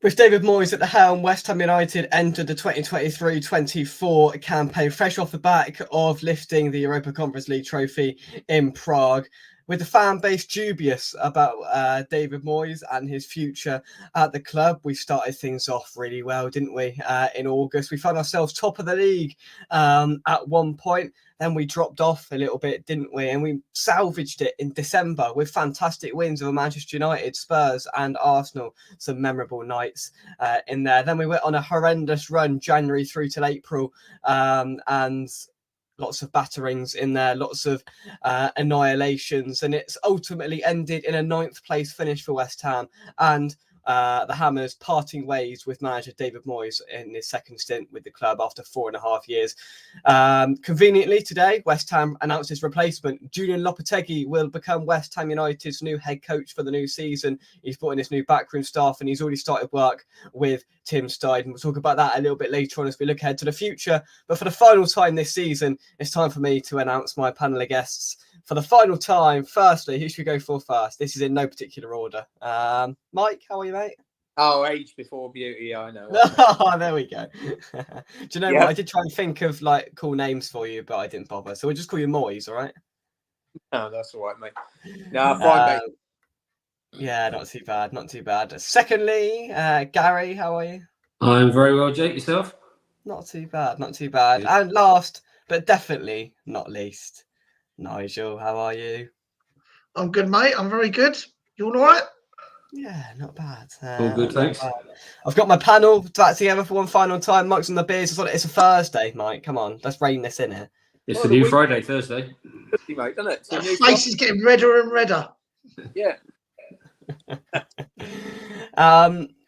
With David Moyes at the helm, West Ham United entered the 2023-24 campaign fresh off the back of lifting the Europa Conference League trophy in Prague. With the fan base dubious about David Moyes and his future at the club, we started things off really well, didn't we? In August, we found ourselves top of the league at one point. Then we dropped off a little bit, didn't we? And we salvaged it in December with fantastic wins over Manchester United, Spurs and Arsenal. Some memorable nights in there. Then we went on a horrendous run January through till April, and lots of batterings in there, lots of annihilations, and it's ultimately ended in a 9th place finish for West Ham, and the Hammers parting ways with manager David Moyes in his second stint with the club after 4.5 years. Conveniently today, West Ham announced his replacement. Julian Lopetegui will become West Ham United's new head coach for the new season. He's brought in his new backroom staff and he's already started work with Tim Steidten. We'll talk about that a little bit later on as we look ahead to the future. But for the final time this season, it's time for me to announce my panel of guests. For the final time, firstly, who should we go for first? This is in no particular order. Mike, how are you, mate? Oh, age before beauty, I know. Oh, there we go. Do you know what? I did try and think of like cool names for you, but I didn't bother. So we'll just call you Moyes, all right? No, that's all right, mate. No, fine, mate. Yeah, not too bad, not too bad. Secondly, Gary, how are you? I'm very well, Jake. Yourself? Not too bad, not too bad. Good. And last, but definitely not least, Nigel, how are you? I'm good, mate. I'm very good. You all right? Yeah, not bad. All good, thanks. I've got my panel back together for one final time. Mike's on the beers. It's a Thursday, Mike. Come on, let's rein this in here. It's a new Friday, Thursday. Mate, isn't it? The face is getting redder and redder. Yeah.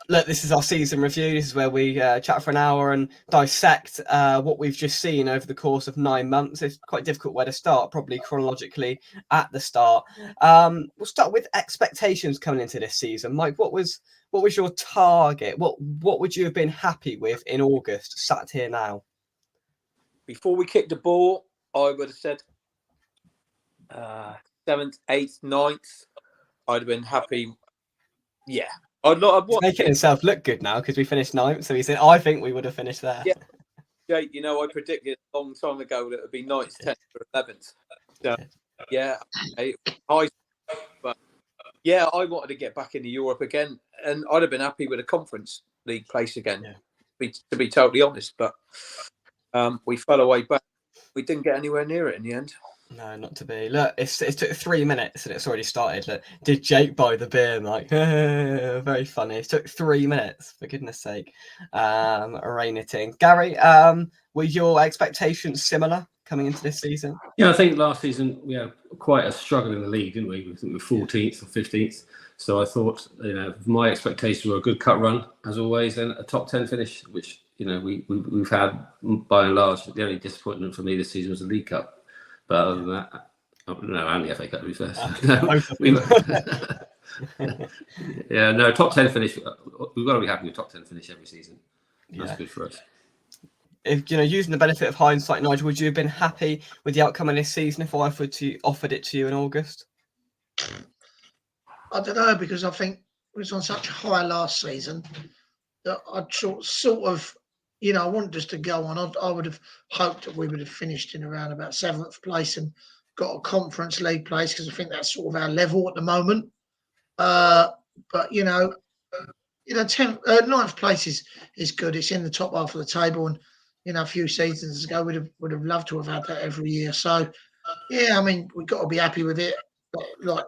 Look, this is our season review. This is where we chat for an hour and dissect what we've just seen over the course of 9 months. It's quite difficult where to start, probably chronologically at the start. We'll start with expectations coming into this season. Mike, what was your target? What would you have been happy with in August, sat here now? Before we kicked the ball, I would have said 7th, 8th, 9th. I'd have been happy. Yeah. He's making himself look good now because we finished 9th. So he said, I think we would have finished there. Yeah. Jake, you know, I predicted a long time ago that it would be 9th, 10th, or 11th. So, yeah. But yeah, I wanted to get back into Europe again. And I'd have been happy with a Conference League place again, to be totally honest. But we fell away back. We didn't get anywhere near it in the end. No, not to be. Look, it took 3 minutes and it's already started. Look, did Jake buy the beer? I'm like, very funny. It took 3 minutes, for goodness sake. Rein it in. Gary, were your expectations similar coming into this season? Yeah, I think last season we had quite a struggle in the league, didn't we? I think we were 14th or 15th. So I thought, my expectations were a good cut run, as always, and a top 10 finish, which, we've had by and large. The only disappointment for me this season was the League Cup. But other than that, and the FA Cup to be fair. Top 10 finish. We've got to be happy with top 10 finish every season. That's good for us. If using the benefit of hindsight, Nigel, would you have been happy with the outcome of this season if I offered it to you in August? I don't know, because I think it was on such a high last season that I'd sort of. I wanted us to go on. I would have hoped that we would have finished in around about 7th place and got a Conference League place, because I think that's sort of our level at the moment. But 9th place is good. It's in the top half of the table, and a few seasons ago would have loved to have had that every year. So yeah, I mean, we've got to be happy with it. But like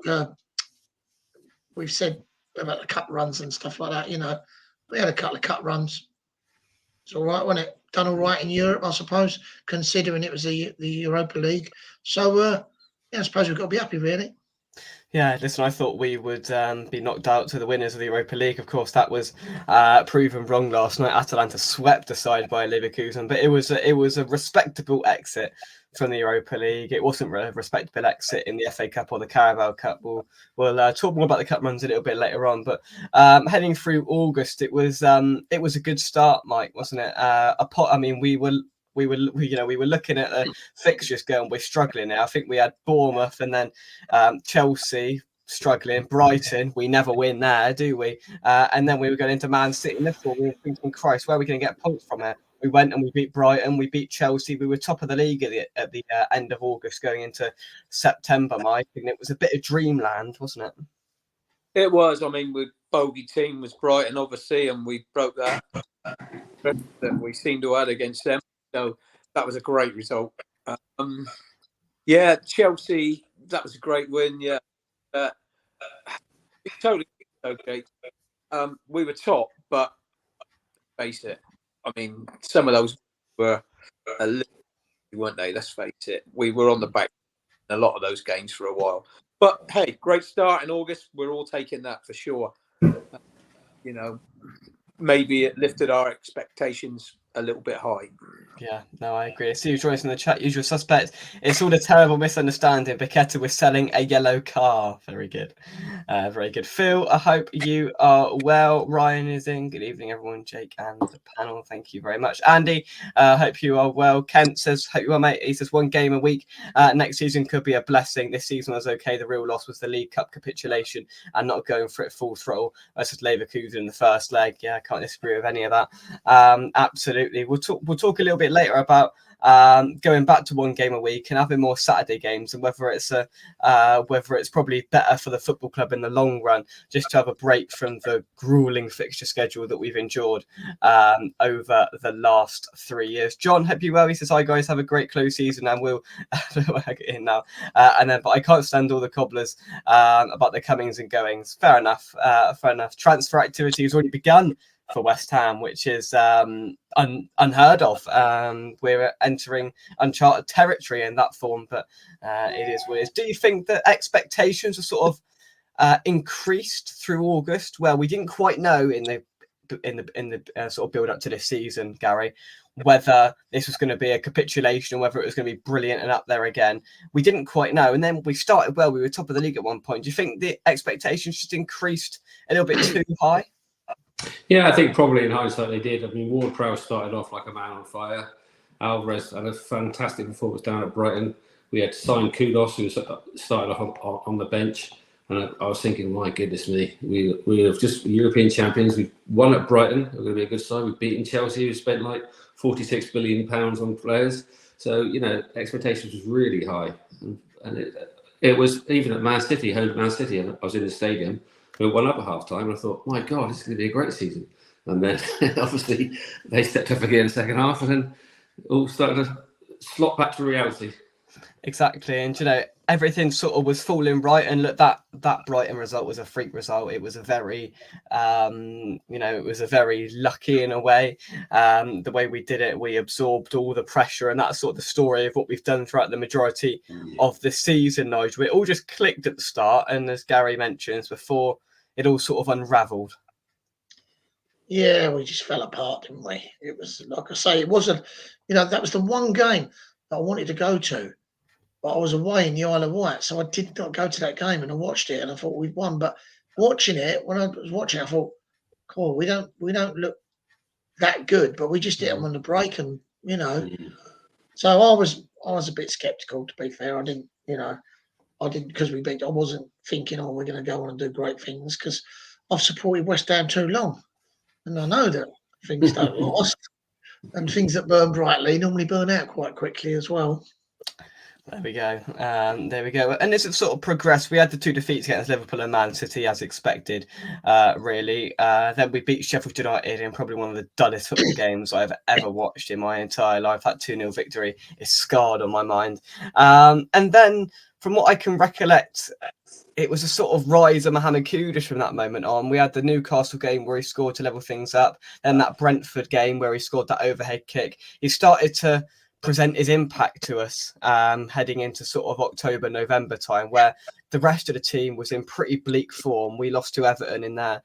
we've said about the cup runs and stuff like that, we had a couple of cup runs. It's all right, wasn't it? Done all right in Europe, I suppose, considering it was the Europa League. So, I suppose we've got to be happy, really. Yeah, listen, I thought we would be knocked out to the winners of the Europa League. Of course, that was proven wrong last night. Atalanta swept aside by Leverkusen, but it was a respectable exit from the Europa League. It wasn't a respectable exit in the FA Cup or the Carabao Cup. We'll talk more about the cup runs a little bit later on. But heading through August, it was a good start, Mike, wasn't it? We were looking at the fixtures going, we're struggling now. I think we had Bournemouth and then Chelsea, struggling. Brighton, we never win there, do we? And then we were going into Man City and Liverpool. We were thinking, Christ, where are we going to get points from it? We went and we beat Brighton, we beat Chelsea. We were top of the league at the end of August, going into September, Mike. And it was a bit of dreamland, wasn't it? It was. I mean, the bogey team was Brighton, obviously, and we broke that we seemed to have against them. So that was a great result. Yeah, Chelsea, that was a great win. Yeah, totally okay. We were top, but face it. I mean, some of those were a little, weren't they? Let's face it. We were on the back in a lot of those games for a while. But hey, great start in August. We're all taking that for sure. You know, maybe it lifted our expectations a little bit high. Yeah, no, I agree. I see you joining us in the chat. Usual suspect. It's all a terrible misunderstanding. Paqueta was selling a yellow car. Very good. Very good. Phil, I hope you are well. Ryan is in. Good evening, everyone. Jake and the panel. Thank you very much. Andy, hope you are well. Kent says, hope you are, mate. He says, 1 game a week. Next season could be a blessing. This season was okay. The real loss was the League Cup capitulation and not going for it full throttle versus Leverkusen in the first leg. Yeah, I can't disagree with any of that. Absolutely. We'll talk a little bit later about going back to 1 game a week and having more Saturday games, and whether it's probably better for the football club in the long run just to have a break from the grueling fixture schedule that we've endured over the last 3 years. John, hope you well. He says, hi guys, have a great close season, and we'll get in now. But I can't stand all the cobblers about the comings and goings. Fair enough. Transfer activity has already begun for West Ham, which is unheard of. We're entering uncharted territory in that form, but it is what it is. Do you think that expectations are sort of increased through August? Well, we didn't quite know in the sort of build up to this season, Gary, whether this was going to be a capitulation or whether it was going to be brilliant and up there again. We didn't quite know, and then we started well. We were top of the league at one point. Do you think the expectations just increased a little bit too high? Yeah, I think probably in hindsight they did. I mean, Ward-Prowse started off like a man on fire. Alvarez had a fantastic performance down at Brighton. We had signed Kudos, who started off on the bench. And I was thinking, my goodness me, we have just European champions. We've won at Brighton. We're going to be a good side. We've beaten Chelsea, who spent like £46 billion on players. So, you know, expectations was really high. And it was even at Man City, home to Man City. I was in the stadium. We won up at half time, and I thought, my God, this is going to be a great season. And then obviously they stepped up again in the second half, and then all started to slot back to reality. Exactly. And, you know, everything sort of was falling right. And look, that Brighton result was a freak result. It was a very, it was a very lucky in a way. The way we did it, we absorbed all the pressure, and that's sort of the story of what we've done throughout the majority of the season, Nigel. It all just clicked at the start. And as Gary mentions before, it all sort of unravelled. Yeah, we just fell apart, didn't we? It was, like I say, it wasn't, that was the one game that I wanted to go to. But I was away in the Isle of Wight, so I did not go to that game, and I watched it and I thought we'd won. But watching it, when I was watching it, I thought, cool, we don't look that good, but we just hit them on the break, and So I was a bit sceptical, to be fair. I didn't because we beat. I wasn't thinking, we're going to go on and do great things, because I've supported West Ham too long, and I know that things don't last, and things that burn brightly normally burn out quite quickly as well. There we go. And this has sort of progressed. We had the 2 defeats against Liverpool and Man City as expected, really. Then we beat Sheffield United in probably one of the dullest football games I've ever watched in my entire life. That 2-0 victory is scarred on my mind. And then, from what I can recollect, it was a sort of rise of Mohamed Kudus from that moment on. We had the Newcastle game where he scored to level things up. Then that Brentford game where he scored that overhead kick. He started to present his impact to us heading into sort of October, November time, where the rest of the team was in pretty bleak form. We lost to Everton in there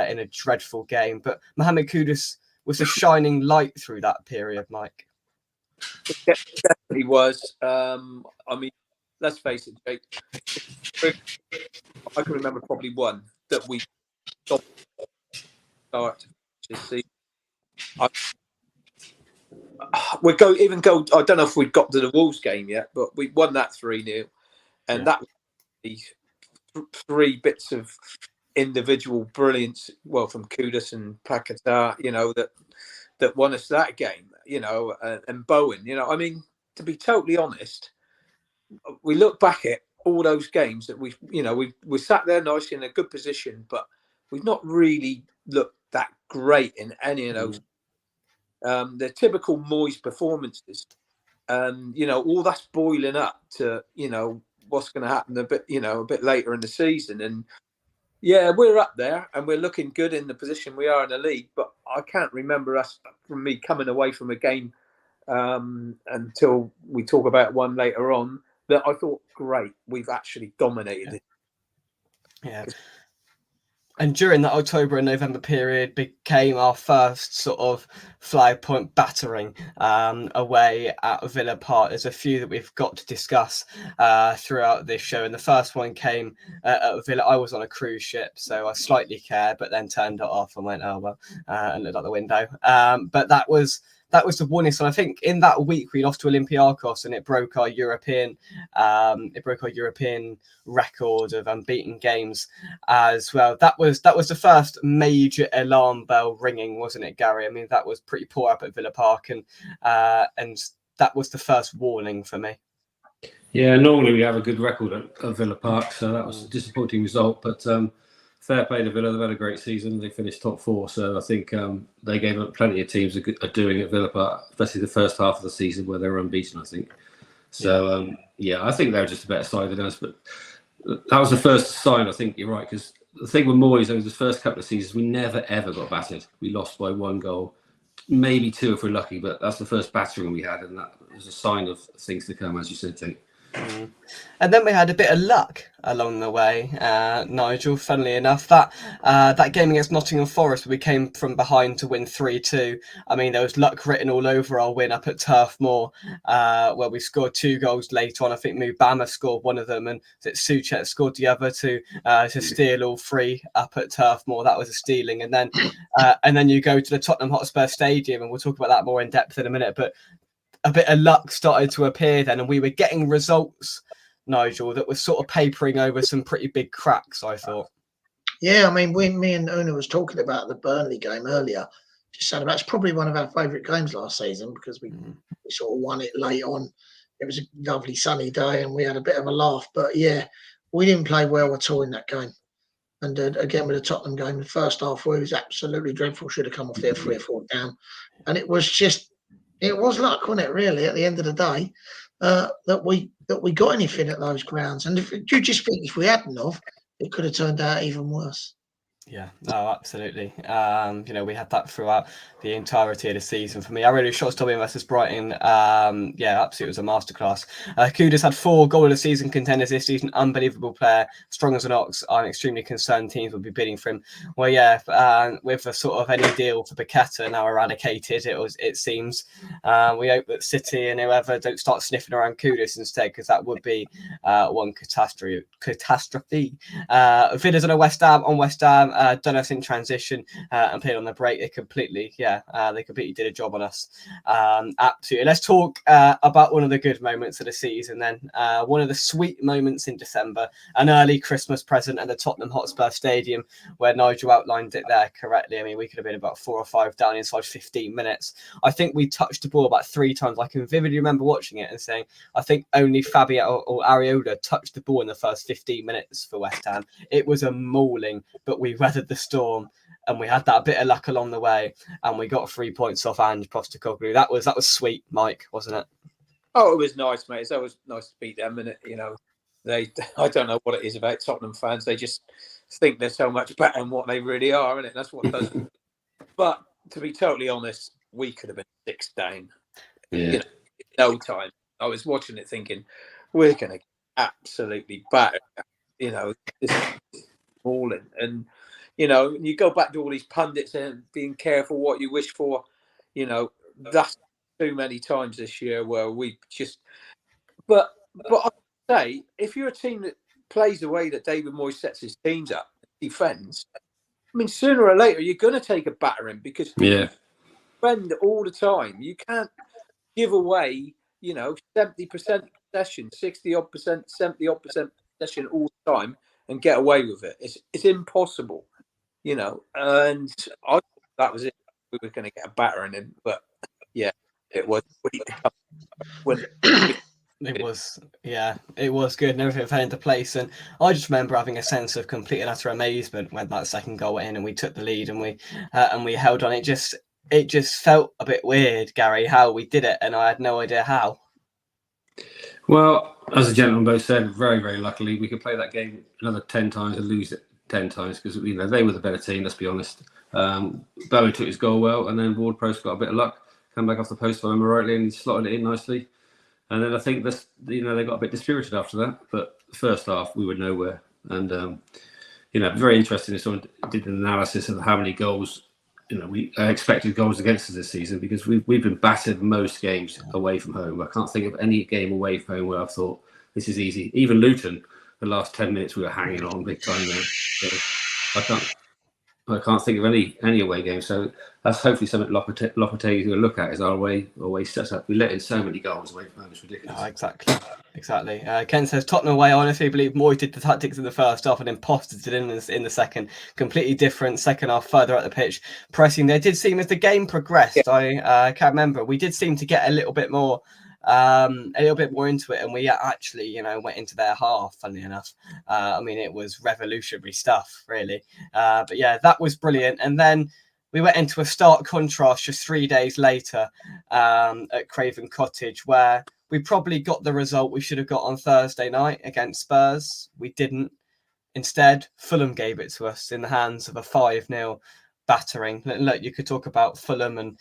in a dreadful game, but Mohamed Kudus was a shining light through that period, Mike. It definitely was. I mean, let's face it, Jake. I can remember probably one that we start to see. I don't know if we'd got to the Wolves game yet, but we won that 3-0, and that was three bits of individual brilliance, well, from Kudus and Paquetá, that won us that game, and Bowen, I mean, to be totally honest, we look back at all those games that we sat there nicely in a good position, but we've not really looked that great in any of those. They're typical Moyes performances, and all that's boiling up to what's going to happen a bit later in the season. And yeah, we're up there and we're looking good in the position we are in the league, but I can't remember from me coming away from a game until we talk about one later on that I thought, great, we've actually dominated it. Yeah. And during that October and November period became our first sort of flag point battering away at Villa Park. There's a few that we've got to discuss throughout this show. And the first one came at Villa. I was on a cruise ship, so I slightly cared, but then turned it off and went, oh, well, and looked out the window. But that was the warning sign. I think in that week we lost to Olympiacos, and it broke our European record of unbeaten games as well. That was the first major alarm bell ringing, wasn't it, Gary? I mean, that was pretty poor up at Villa Park, and that was the first warning for me. Yeah, normally we have a good record at Villa Park, so that was a disappointing result. But fair play to Villa. They've had a great season. They finished top 4, so I think they gave up plenty of teams are doing at Villa Park, especially the first half of the season where they were unbeaten, I think. So, I think they were just a better side than us. But that was the first sign, I think you're right, because the thing with Moyes, over the first couple of seasons, we never, ever got battered. We lost by 1 goal, maybe 2 if we're lucky, but that's the first battering we had, and that was a sign of things to come, as you said, Tate. And then we had a bit of luck along the way, Nigel. Funnily enough, that game against Nottingham Forest, we came from behind to win 3-2. I mean, there was luck written all over our win up at Turf Moor, where we scored 2 goals late on. I think Mubama scored one of them, and Souček scored the other to steal all 3 up at Turf Moor. That was a stealing. And then you go to the Tottenham Hotspur Stadium, and we'll talk about that more in depth in a minute. But a bit of luck started to appear then, and we were getting results, Nigel, that was sort of papering over some pretty big cracks, I thought. Yeah, I mean, me and Una was talking about the Burnley game earlier. Just said about it's probably one of our favourite games last season because we sort of won it late on. It was a lovely sunny day and we had a bit of a laugh. But yeah, we didn't play well at all in that game. And again, with the Tottenham game, the first half was absolutely dreadful. Should have come off there 3 or 4 down. And it was luck, wasn't it, really, at the end of the day, that we got anything at those grounds. And do you just think if we hadn't have, it could have turned out even worse? Yeah, no, absolutely. We had that throughout the entirety of the season. For me, I really shortstopping versus Brighton. Absolutely, it was a masterclass. Kudus had 4 goal of the season contenders this season. Unbelievable player, strong as an ox. I'm extremely concerned teams will be bidding for him. Well, with the sort of any deal for Paquetá now eradicated, it seems. We hope that City and whoever don't start sniffing around Kudus instead, because that would be one catastrophe. Villa's on West Ham. Done us in transition and played on the break. They completely did a job on us. Absolutely. Let's talk about one of the good moments of the season then. One of the sweet moments in December, an early Christmas present at the Tottenham Hotspur Stadium, where Nigel outlined it there correctly. I mean, we could have been about 4 or 5 down inside 15 minutes. I think we touched the ball about 3 times. I can vividly remember watching it and saying, I think only Fabio or Areola touched the ball in the first 15 minutes for West Ham. It was a mauling, but we weathered the storm and we had that bit of luck along the way and we got 3 points off Ange Postecoglou. That was sweet, Mike, wasn't it? Oh, it was nice, mate. It's always nice to beat them, and I don't know what it is about Tottenham fans. They just think they're so much better than what they really are, isn't it? That's what does. But to be totally honest, we could have been 6 down. Yeah. In no time. I was watching it thinking, we're going to get absolutely battered. This is falling. And, you go back to all these pundits and being careful what you wish for. That's too many times this year where we just. But I say, if you're a team that plays the way that David Moyes sets his teams up, defends, I mean, sooner or later you're going to take a battering because you defend all the time. You can't give away, 70% possession, 60-odd percent, 70-odd percent possession all the time, and get away with it. It's impossible, you know. And I thought that was it. We were going to get a battering in, but yeah, it was. When It was, yeah, it was good, and everything fell into place. And I just remember having a sense of complete and utter amazement when that second goal went in, and we took the lead, and we held on. It just felt a bit weird, Gary, how we did it, and I had no idea how. Well, as the gentlemen both said, very, very luckily, we could play that game another 10 times and lose it 10 times because they were the better team. Let's be honest. Bowen took his goal well, and then Ward-Prowse got a bit of luck, come back off the post, if I remember rightly, and he slotted it in nicely. And then I think this, they got a bit dispirited after that. But the first half, we were nowhere. And, very interesting if someone did an analysis of how many goals, we expected goals against us this season, because we've been battered most games away from home. I can't think of any game away from home where I've thought, this is easy. Even Luton, the last 10 minutes, we were hanging on big time there. So I can't think of any away game. So that's hopefully something Lopetegui will look at, is our away setup. We let in so many goals away from home. It's ridiculous. Exactly. Ken says Tottenham away. I honestly believe Moyes did the tactics in the first half and imposted it in the second. Completely different second half, further up the pitch, pressing. They did seem, as the game progressed, I can't remember, we did seem to get a little bit more into it, and we actually, went into their half, funnily enough. It was revolutionary stuff, really. But yeah, that was brilliant. And then we went into a stark contrast just 3 days later at Craven Cottage, where we probably got the result we should have got on Thursday night against Spurs. We didn't. Instead, Fulham gave it to us in the hands of a 5-0 battering. Look, you could talk about Fulham and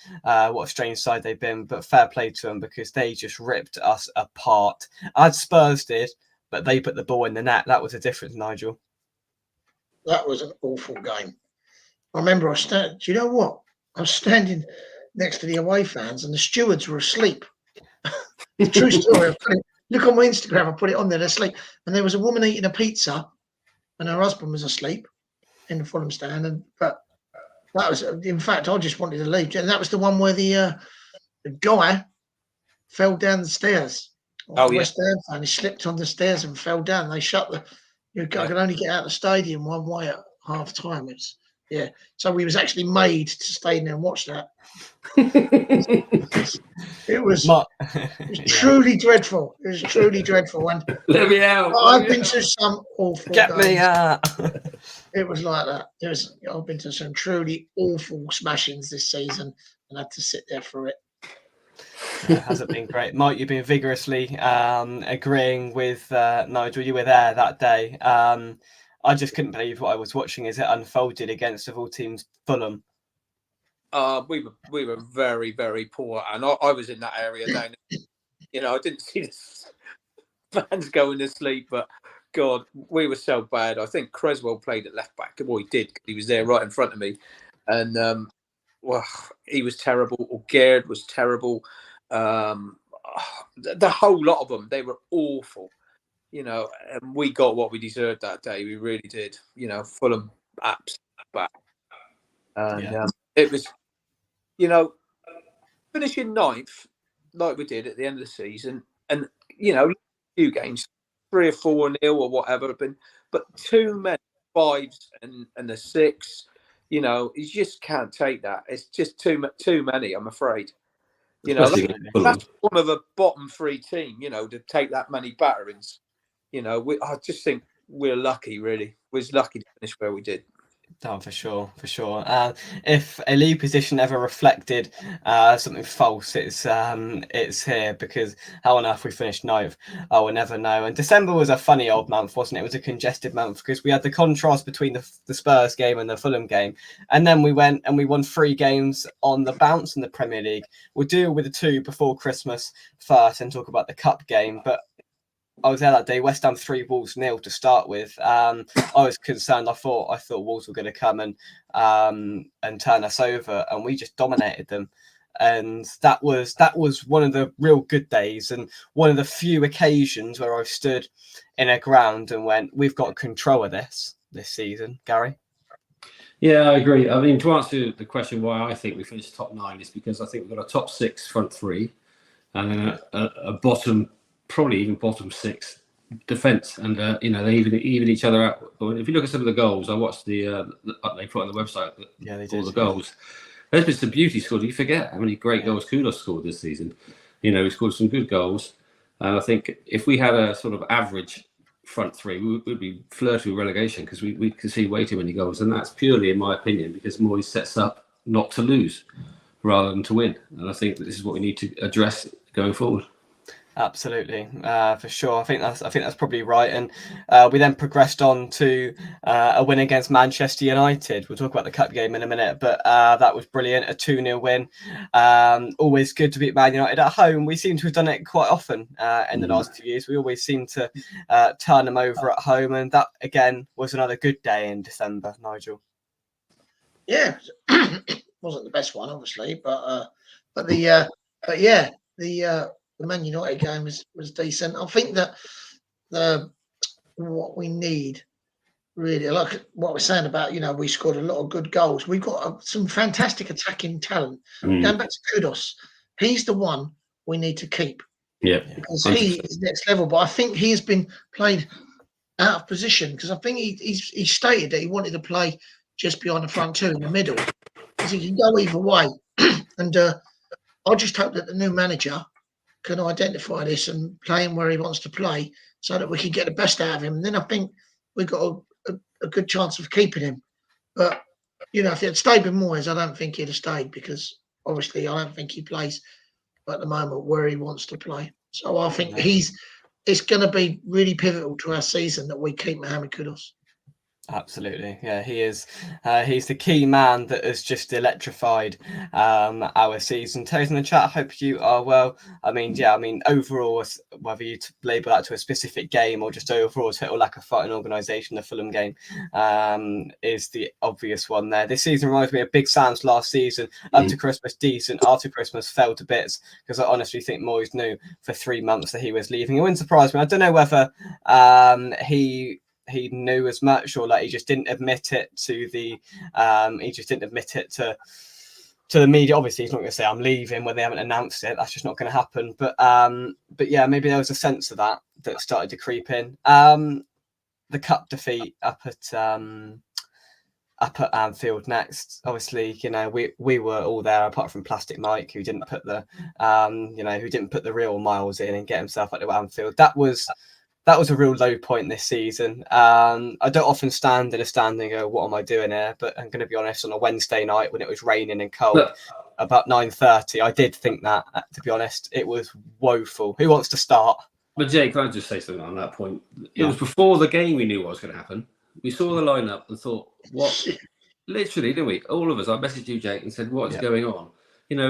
what a strange side they've been, but fair play to them, because they just ripped us apart, as Spurs did, but they put the ball in the net. That was the difference, Nigel. That was an awful game. I remember do you know what? I was standing next to the away fans, and the stewards were asleep. True story. Look on my Instagram, I put it on there, they're asleep. And there was a woman eating a pizza, and her husband was asleep in the Fulham stand. But that was, in fact, I just wanted to leave. And that was the one where the guy fell down the stairs. West Ham fan, he slipped on the stairs and fell down. They shut I could only get out of the stadium one way at half time. So we was actually made to stay in there and watch that. It was truly dreadful. It was truly dreadful. And let me out. I've been to some awful games. Me out. It was like that. I've been to some truly awful smashings this season, and had to sit there for it. It hasn't been great. Mike, you've been vigorously agreeing with Nigel. You were there that day. I just couldn't believe what I was watching as it unfolded against, of all teams, Fulham. We were very, very poor, and I was in that area down. I didn't see the fans going to sleep, but God, we were so bad. I think Creswell played at left back. Well, he did. He was there right in front of me, and he was terrible. Or Gerd was terrible. The whole lot of them, they were awful. And we got what we deserved that day. We really did. Fulham absolutely bad. And it was, finishing ninth like we did at the end of the season, and a few games, 3 or 4-0 or whatever, but too many 5s and a 6. You just can't take that. It's just too many, I'm afraid. That's one of a bottom 3 team. To take that many batterings. I just think we're lucky, really. We're lucky to finish where we did. Oh, for sure. If a league position ever reflected something false, it's here, because how on earth we finished 9th, I will never know. And December was a funny old month, wasn't it? It was a congested month, because we had the contrast between the Spurs game and the Fulham game, and then we went and we won 3 games on the bounce in the Premier League. We'll deal with the 2 before Christmas first and talk about the cup game, but I was there that day. West Ham 3, Wolves 0 to start with. I was concerned. I thought Wolves were going to come and turn us over, and we just dominated them. And that was one of the real good days, and one of the few occasions where I've stood in a ground and went, "We've got control of this season." Gary? Yeah, I agree. I mean, to answer the question why I think we finished top 9 is because I think we've got a top 6 front 3, and then a bottom. Probably even bottom 6 defence, and they even each other out. If you look at some of the goals, I watched they put on the website. Yeah, they all did, the goals. There's been some beauty scored. You forget how many great goals Kudus scored this season. He scored some good goals, and I think if we had a sort of average front three, we'd be flirting with relegation because we could see way too many goals, and that's purely, in my opinion, because Moyes sets up not to lose rather than to win, and I think that this is what we need to address going forward. Absolutely, for sure. I think that's probably right. And we then progressed on to a win against Manchester United. We'll talk about the cup game in a minute, but that was brilliant. A 2-0 win. Always good to beat Man United at home. We seem to have done it quite often in the last 2 years. We always seem to turn them over at home, and that again was another good day in December. Nigel. Yeah, wasn't the best one, obviously, but the Man United game was decent. I think that what we need really, like what we're saying about, we scored a lot of good goals. We've got some fantastic attacking talent. Going back to Kudus, he's the one we need to keep. Yeah, because he is next level. But I think he has been played out of position because I think he stated that he wanted to play just behind the front two in the middle because he can go either way. And I just hope that the new manager can identify this and play him where he wants to play so that we can get the best out of him. And then I think we've got a good chance of keeping him. But, if he had stayed with Moyes, I don't think he'd have stayed because obviously I don't think he plays at the moment where he wants to play. So I think it's going to be really pivotal to our season that we keep Mohamed Kudus. Absolutely, yeah, he is. He's the key man that has just electrified our season. Toes in the chat, I hope you are well. Overall, whether you label that to a specific game or just overall total lack of fighting organisation, the Fulham game is the obvious one there. This season reminds me of Big Sam's last season. Up to Christmas, decent. After Christmas, fell to bits because I honestly think Moyes knew for 3 months that he was leaving. It wouldn't surprise me. I don't know whether he knew as much or he just didn't admit it to the to the media. Obviously he's not going to say I'm leaving when they haven't announced it. That's just not going to happen, but yeah, maybe there was a sense of that started to creep in. The cup defeat up at Anfield next, obviously, we were all there apart from Plastic Mike, who didn't put the real miles in and get himself up to Anfield. That was a real low point this season. I don't often stand in a stand and go, what am I doing here? But I'm going to be honest, on a Wednesday night when it was raining and cold, about 9:30, I did think that, to be honest. It was woeful. Who wants to start? But Jake, can I just say something on that point? It was before the game we knew what was going to happen. We saw the lineup and thought, what? Literally, didn't we? All of us, I messaged you, Jake, and said, what's going on?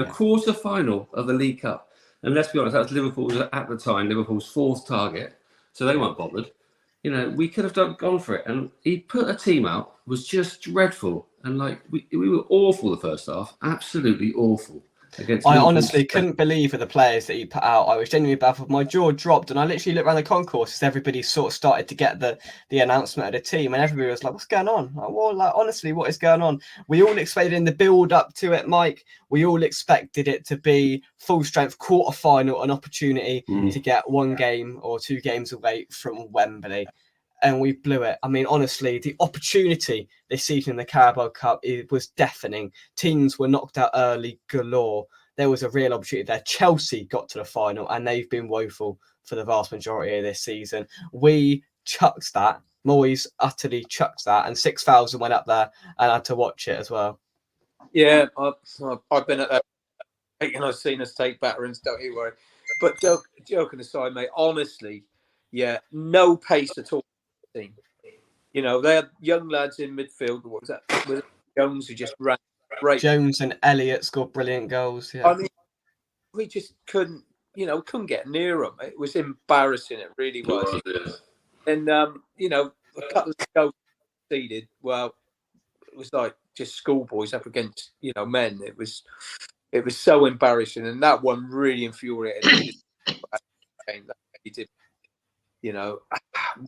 Quarter final of the League Cup. And let's be honest, that was Liverpool's fourth target. So they weren't bothered. We could have gone for it. And he put a team out, was just dreadful. And we were awful the first half. Absolutely awful. I honestly couldn't believe the players that he put out. I was genuinely baffled. My jaw dropped, and I literally looked around the concourse as everybody sort of started to get the announcement of the team, and everybody was like, "What's going on? Honestly, what is going on?" We all expected in the build up to it, Mike. We all expected it to be full strength quarterfinal, an opportunity to get 1 game or 2 games away from Wembley. And we blew it. I mean, honestly, the opportunity this season in the Carabao Cup was deafening. Teams were knocked out early galore. There was a real opportunity there. Chelsea got to the final, and they've been woeful for the vast majority of this season. We chucked that. Moyes utterly chucked that, and 6,000 went up there and had to watch it as well. Yeah, I've been at that, and I've seen us take batterings. Don't you worry. But joking aside, mate, honestly, yeah, no pace at all. Team. They had young lads in midfield. What was that? Was it Jones who just ran great? Jones and Elliott scored brilliant goals. Yeah. I mean, we just couldn't get near them. It was embarrassing. It really was. And a couple of goals conceded. Well, it was like just schoolboys up against men. It was so embarrassing, and that one really infuriated me. He did.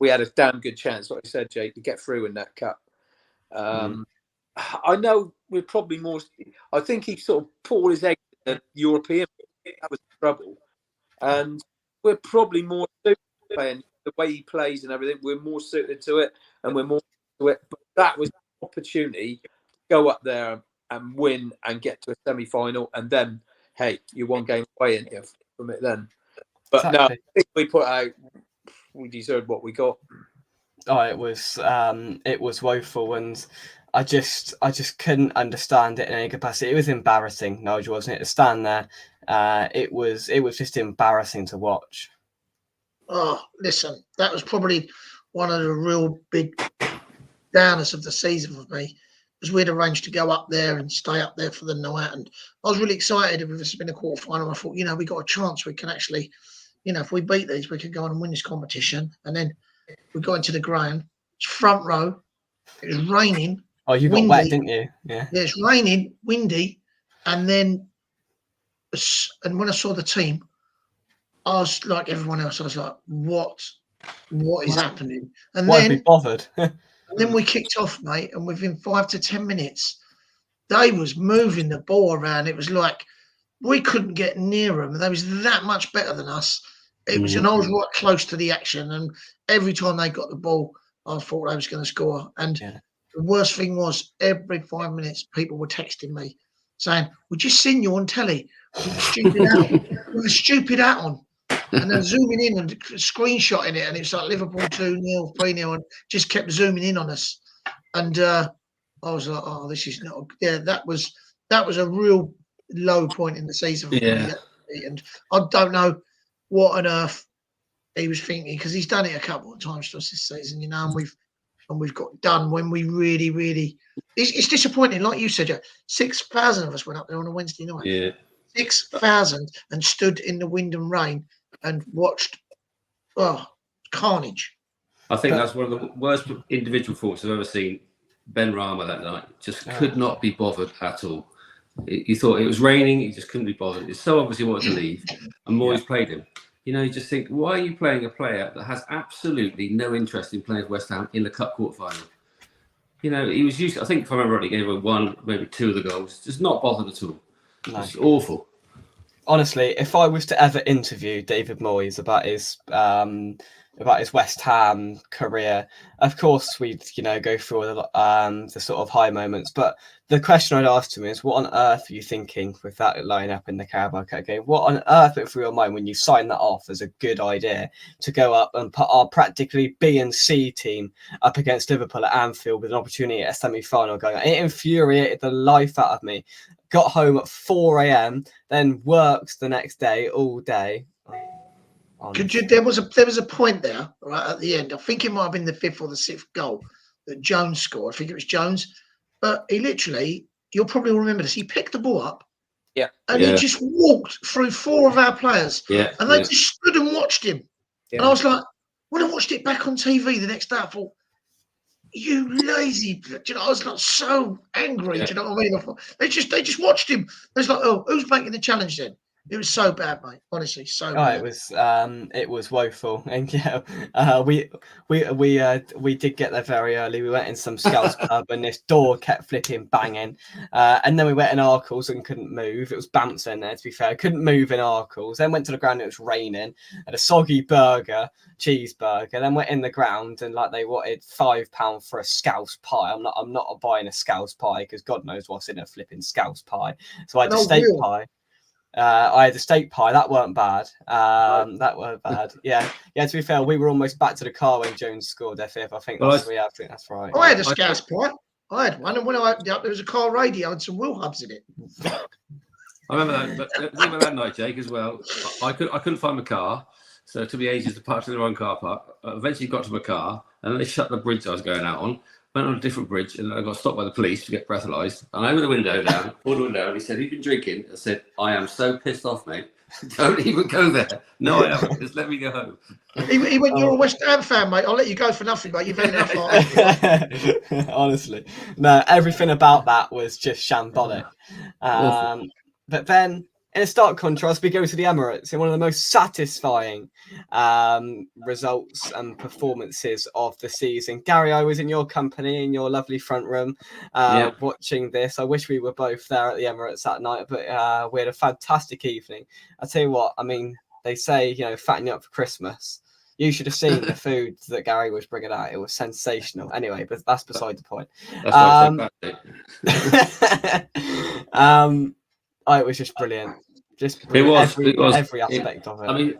We had a damn good chance, like I said, Jake, to get through in that cup. I know we're probably more. I think he sort of poured his egg in the European. That was trouble, and we're probably more playing the way he plays and everything, we're more suited to it, and we're more to it. But that was an opportunity to go up there and win and get to a semi-final, and then hey, you're one game away, ain't you, from it then? But no, I think we put out. We deserved what we got. Oh, it was woeful, and I just couldn't understand it in any capacity. It was embarrassing, Nigel, wasn't it, to stand there? It was just embarrassing to watch. Oh, listen, that was probably one of the real big downers of the season for me, because we'd arranged to go up there and stay up there for the night, and I was really excited. If it's been a quarter final, I thought, we got a chance. We can actually, if we beat these, we could go on and win this competition. And then we got into the ground. It's front row. It was raining. Oh, you got wet, didn't you? Yeah. Yeah, it's raining, windy, and when I saw the team, I was like everyone else. I was like, "What is happening?" And Why then be bothered? and then we kicked off, mate, and within 5 to 10 minutes, they was moving the ball around. It was like we couldn't get near them. They was that much better than us. It was, and I was right close to the action. And every time they got the ball, I thought they was going to score. And the worst thing was, every 5 minutes, people were texting me saying, "We just seen you on telly with a stupid hat on." And then zooming in and screenshotting it, and it's like Liverpool 2-0, 3-0, and just kept zooming in on us. And I was like, "Oh, this is not." Yeah, that was a real low point in the season for me. And I don't know what on earth he was thinking, because he's done it a couple of times to us this season, and we've got done when we really, really. It's disappointing, like you said. 6,000 of us went up there on a Wednesday night. Yeah, 6,000 and stood in the wind and rain and watched carnage. I think that's one of the worst individual faults I've ever seen. Ben Rama that night just could not be bothered at all. He thought it was raining. He just couldn't be bothered. It's so obvious he wanted to leave, and Moyes played him. You just think, why are you playing a player that has absolutely no interest in playing for West Ham in the cup quarterfinal? He was used. I think if I remember right, he gave away one, maybe two of the goals. Just not bothered at all. No. It's awful. Honestly, if I was to ever interview David Moyes about his West Ham career, of course we'd go through the sort of high moments. But the question I'd ask him is, what on earth are you thinking with that lineup in the Carabao Cup game? What on earth went through your mind when you signed that off as a good idea to go up and put our practically B and C team up against Liverpool at Anfield with an opportunity at a semi-final going on? It infuriated the life out of me. Got home at 4 a.m, then worked the next day all day. There was a point there right at the end. I think it might have been the 5th or the 6th goal that Jones scored. I think it was Jones, but he literally, you'll probably remember this. He picked the ball up, and he just walked through 4 of our players, and they just stood and watched him. And I was like, when I watched it back on TV the next day, I thought, "You lazy!" I was like so angry. Do you know what I mean? I thought, they just watched him. It was like, "Oh, who's making the challenge then?" It was so bad, mate. Honestly, so bad. It was woeful, and we did get there very early. We went in some Scouts pub, and this door kept flipping banging, and then we went in Arkles and couldn't move. It was bouncing there. To be fair, couldn't move in Arkles. Then went to the ground. It was raining. Had a soggy cheeseburger. Then went in the ground, and they wanted £5 for a Scouse pie. I'm not buying a Scouse pie because God knows what's in a flipping Scouse pie. So I had a steak pie. I had a steak pie. That weren't bad. That weren't bad. Yeah. To be fair, we were almost back to the car when Jones scored their 5th. I think that's right. I had a Scouse pie. I had one, and when I opened it up, there was a car radio and some wheel hubs in it. I remember that night, Jake, as well. I couldn't find my car, so it took me ages to park to the wrong car park. I eventually got to my car, and then they shut the bridge I was going out on. Went on a different bridge, and I got stopped by the police to get breathalyzed. And I opened the window down, pulled the window, and he said, "You've been drinking?" I said, "I am so pissed off, mate. Don't even go there. No, I haven't. Just let me go home." He went, "You're a West Ham fan, mate. I'll let you go for nothing, mate. You've had enough." Honestly, no, everything about that was just shambolic. But then, in a stark contrast, we go to the Emirates in one of the most satisfying results and performances of the season. Gary, I was in your company in your lovely front room watching this. I wish we were both there at the Emirates that night, but we had a fantastic evening. I tell you what, I mean, they say, fatten you up for Christmas. You should have seen the food that Gary was bringing out. It was sensational. Anyway, but that's beside the point. That's why It was just brilliant. Just it brilliant. was Every aspect of it. I mean,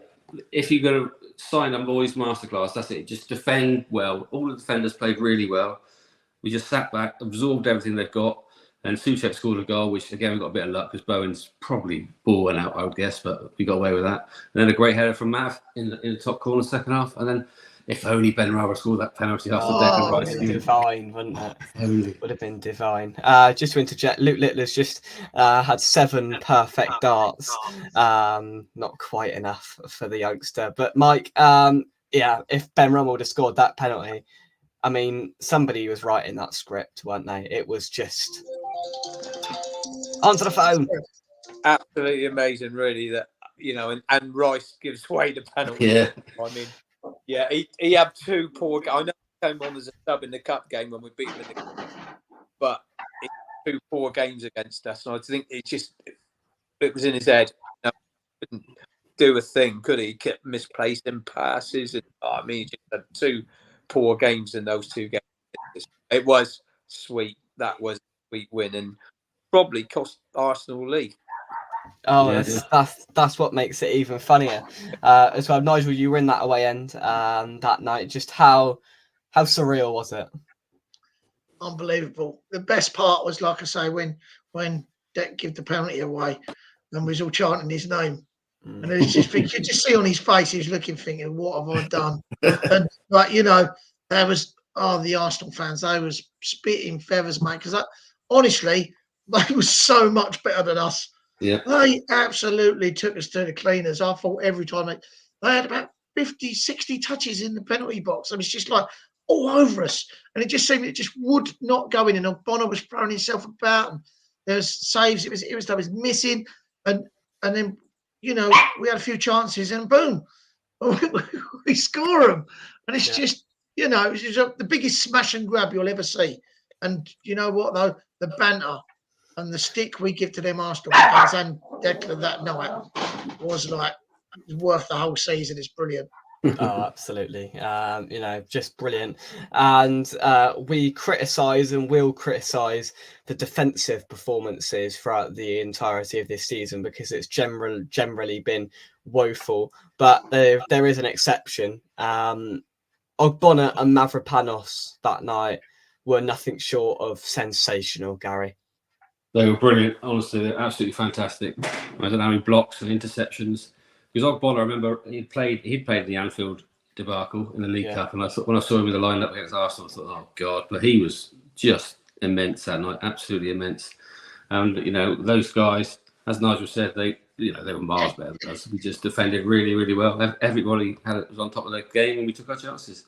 if you're going to sign a boys masterclass, that's it. Just defend well. All the defenders played really well. We just sat back, absorbed everything they've got, and Souček scored a goal, which again we got a bit of luck because Bowen's probably balling out, I would guess, but we got away with that. And then a great header from Mav in the top corner, second half, and then if only Benrahma scored that penalty after Declan Rice. Would have been divine, wouldn't it? Only. Would have been divine. Just to interject, Luke Littler's just had 7 perfect darts. Not quite enough for the youngster. But Mike, if Benrahma would have scored that penalty, I mean, somebody was writing that script, weren't they? It was just onto the phone. Absolutely amazing, really. That and Rice gives away the penalty. Yeah, I mean, yeah, he had 2 poor. I know he came on as a sub in the cup game when we beat him in the cup, but 2 poor games against us, and I think it was in his head. Couldn't do a thing, could he? He kept misplacing passes, and he just had 2 poor games in those 2 games. It was sweet. That was a sweet win, and probably cost Arsenal the league. Oh, yeah. That's what makes it even funnier. As well, Nigel, you were in that away end that night. Just how surreal was it? Unbelievable. The best part was, like I say, when Deck gave the penalty away, and we was all chanting his name. And it was just, you could just see on his face, he was looking, thinking, what have I done? And there was the Arsenal fans, they was spitting feathers, mate, because honestly, they were so much better than us. Yeah, they absolutely took us to the cleaners. I thought every time they had about 50, 60 touches in the penalty box. And it's just like all over us. And it just seemed it just would not go in. And Bonner was throwing himself about, and there was saves. It was missing. And then, we had a few chances, and boom, we score them. And it's just, it's just the biggest smash and grab you'll ever see. And you know what, though? The banter and the stick we give to them Arsenal fans and Declan that night was worth the whole season. It's brilliant. Oh, absolutely. Just brilliant. And we criticise and will criticise the defensive performances throughout the entirety of this season because it's generally been woeful. But there is an exception. Ogbonna and Mavropanos that night were nothing short of sensational, Gary. They were brilliant. Honestly, they're absolutely fantastic. I don't know how many blocks and interceptions. Because Ogbonna, I remember he'd played the Anfield debacle in the League Cup, and when I saw him in the lineup against Arsenal, I thought, oh God! But he was just immense that night, absolutely immense. And those guys, as Nigel said, they were miles better than us. We just defended really, really well. Everybody was on top of their game, and we took our chances.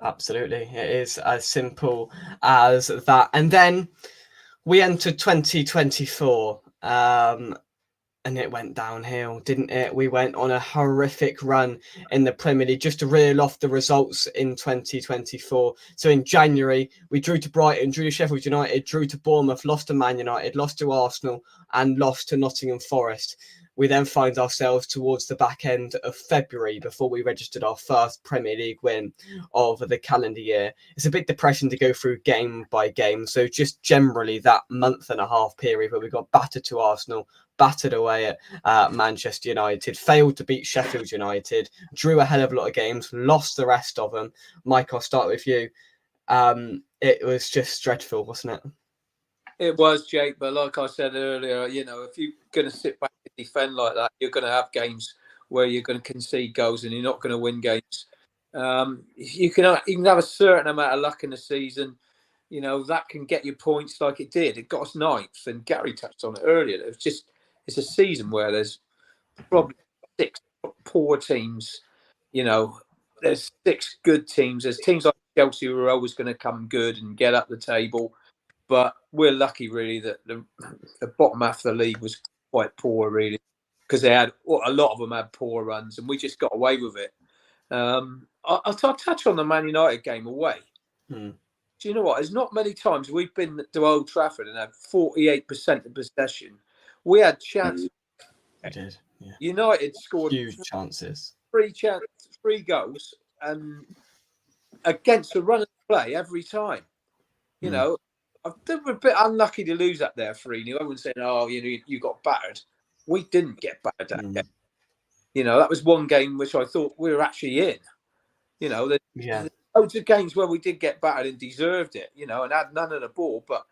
Absolutely, it is as simple as that. And then we entered 2024. And it went downhill, didn't it? We went on a horrific run in the Premier League. Just to reel off the results in 2024. So in January, we drew to Brighton, drew to Sheffield United, drew to Bournemouth, lost to Man United, lost to Arsenal, and lost to Nottingham Forest. We then find ourselves towards the back end of February before we registered our first Premier League win of the calendar year. It's a bit depressing to go through game by game. So just generally that month and a half period where we got battered to Arsenal, battered away at Manchester United, failed to beat Sheffield United, drew a hell of a lot of games, lost the rest of them. Mike, I'll start with you. It was just dreadful, wasn't it? It was, Jake, but like I said earlier, if you're going to sit back and defend like that, you're going to have games where you're going to concede goals and you're not going to win games. You can have a certain amount of luck in the season. That can get you points like it did. It got us ninth, and Gary touched on it earlier. It's a season where there's probably 6 poor teams. There's 6 good teams. There's teams like Chelsea who are always going to come good and get up the table. But we're lucky, really, that the bottom half of the league was quite poor, really, because a lot of them had poor runs, and we just got away with it. I'll touch on the Man United game away. Do you know what? There's not many times we've been to Old Trafford and had 48% of possession. We had chances. We did. Yeah. United scored huge chances. three goals against the run of play every time. You know, they were a bit unlucky to lose that there 3-0. I wouldn't say, oh, you got battered. We didn't get battered that game. You know, that was one game which I thought we were actually in. You know, there's loads of games where we did get battered and deserved it, you know, and had none of the ball. But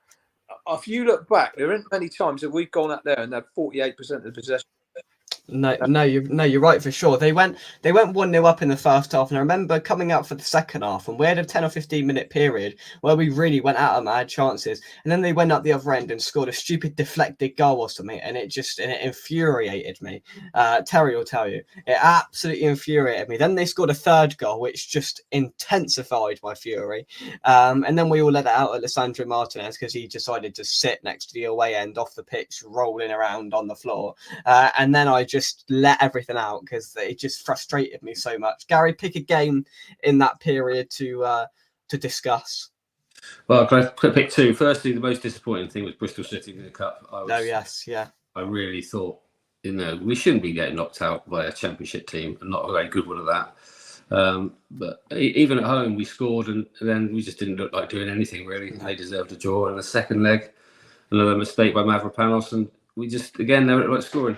if you look back, there aren't many times that we've gone out there and had 48% of the possession. No, you're right for sure. They went 1-0 up in the first half, and I remember coming out for the second half, and we had a 10 or 15 minute period where we really went out and had chances, and then they went up the other end and scored a stupid deflected goal or something, and it infuriated me. Terry will tell you, it absolutely infuriated me. Then they scored a third goal, which just intensified my fury, and then we all let it out at Lisandro Martinez because he decided to sit next to the away end off the pitch, rolling around on the floor, and then I just let everything out because it just frustrated me so much. Gary, pick a game in that period to discuss. Well, can I pick two? Firstly, the most disappointing thing was Bristol City in the Cup. I really thought, we shouldn't be getting knocked out by a Championship team, and not a very good one at that. But even at home, we scored, and then we just didn't look like doing anything really. They deserved a draw. And the second leg, another mistake by Mavropanos, and we just again never looked like scoring.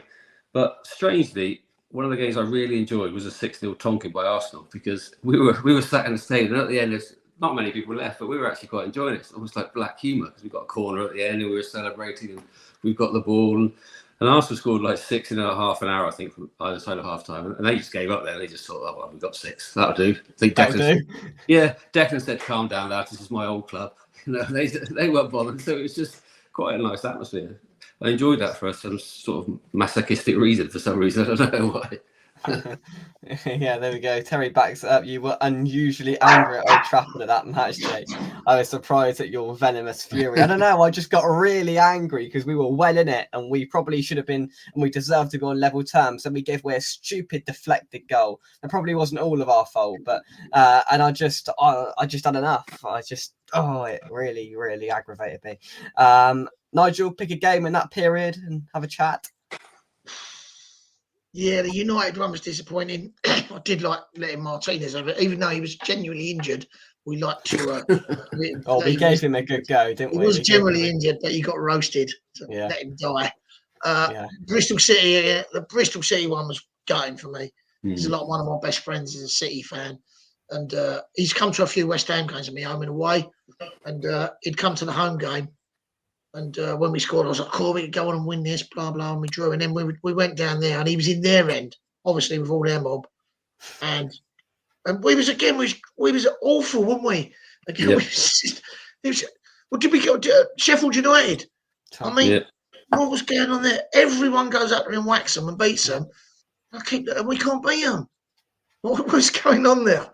But strangely, one of the games I really enjoyed was a 6-0 Tonkin by Arsenal, because we were sat in the stadium, and at the end there's not many people left, but we were actually quite enjoying it. It's almost like black humour, because we got a corner at the end and we were celebrating, and we've got the ball. And Arsenal scored like 6 in half an hour, I think, from either side of half time, and they just gave up there. They just thought, oh well, we got 6, that'll do. I think Declan said, calm down, lads, this is my old club. They weren't bothered, so it was just quite a nice atmosphere. I enjoyed that for some sort of masochistic reason, for some reason. I don't know why. Yeah, there we go. Terry backs it up. You were unusually angry at Old Trafford at that match day. I was surprised at your venomous fury. I don't know. I just got really angry because we were well in it, and we probably should have been, and we deserved to go on level terms. And we gave away a stupid deflected goal. That probably wasn't all of our fault, but and I just had enough. It really, really aggravated me. Nigel, pick a game in that period and have a chat. Yeah, the United one was disappointing. I did like letting Martinez have it, even though he was genuinely injured. We liked to. We gave him a good go, didn't we? He was generally injured, but he got roasted. So let him die. Bristol City, the Bristol City one was gutting for me. He's one of my best friends is a City fan, and he's come to a few West Ham games with me, home and away, and he'd come to the home game. And when we scored, I was like, we could go on and win this, blah, blah. And we drew. And then we went down there, and he was in their end, obviously, with all their mob. And we was awful, weren't we? Again, what did we go to? Sheffield United. I mean, what was going on there? Everyone goes up there and whacks them and beats them. And we can't beat them. What was going on there?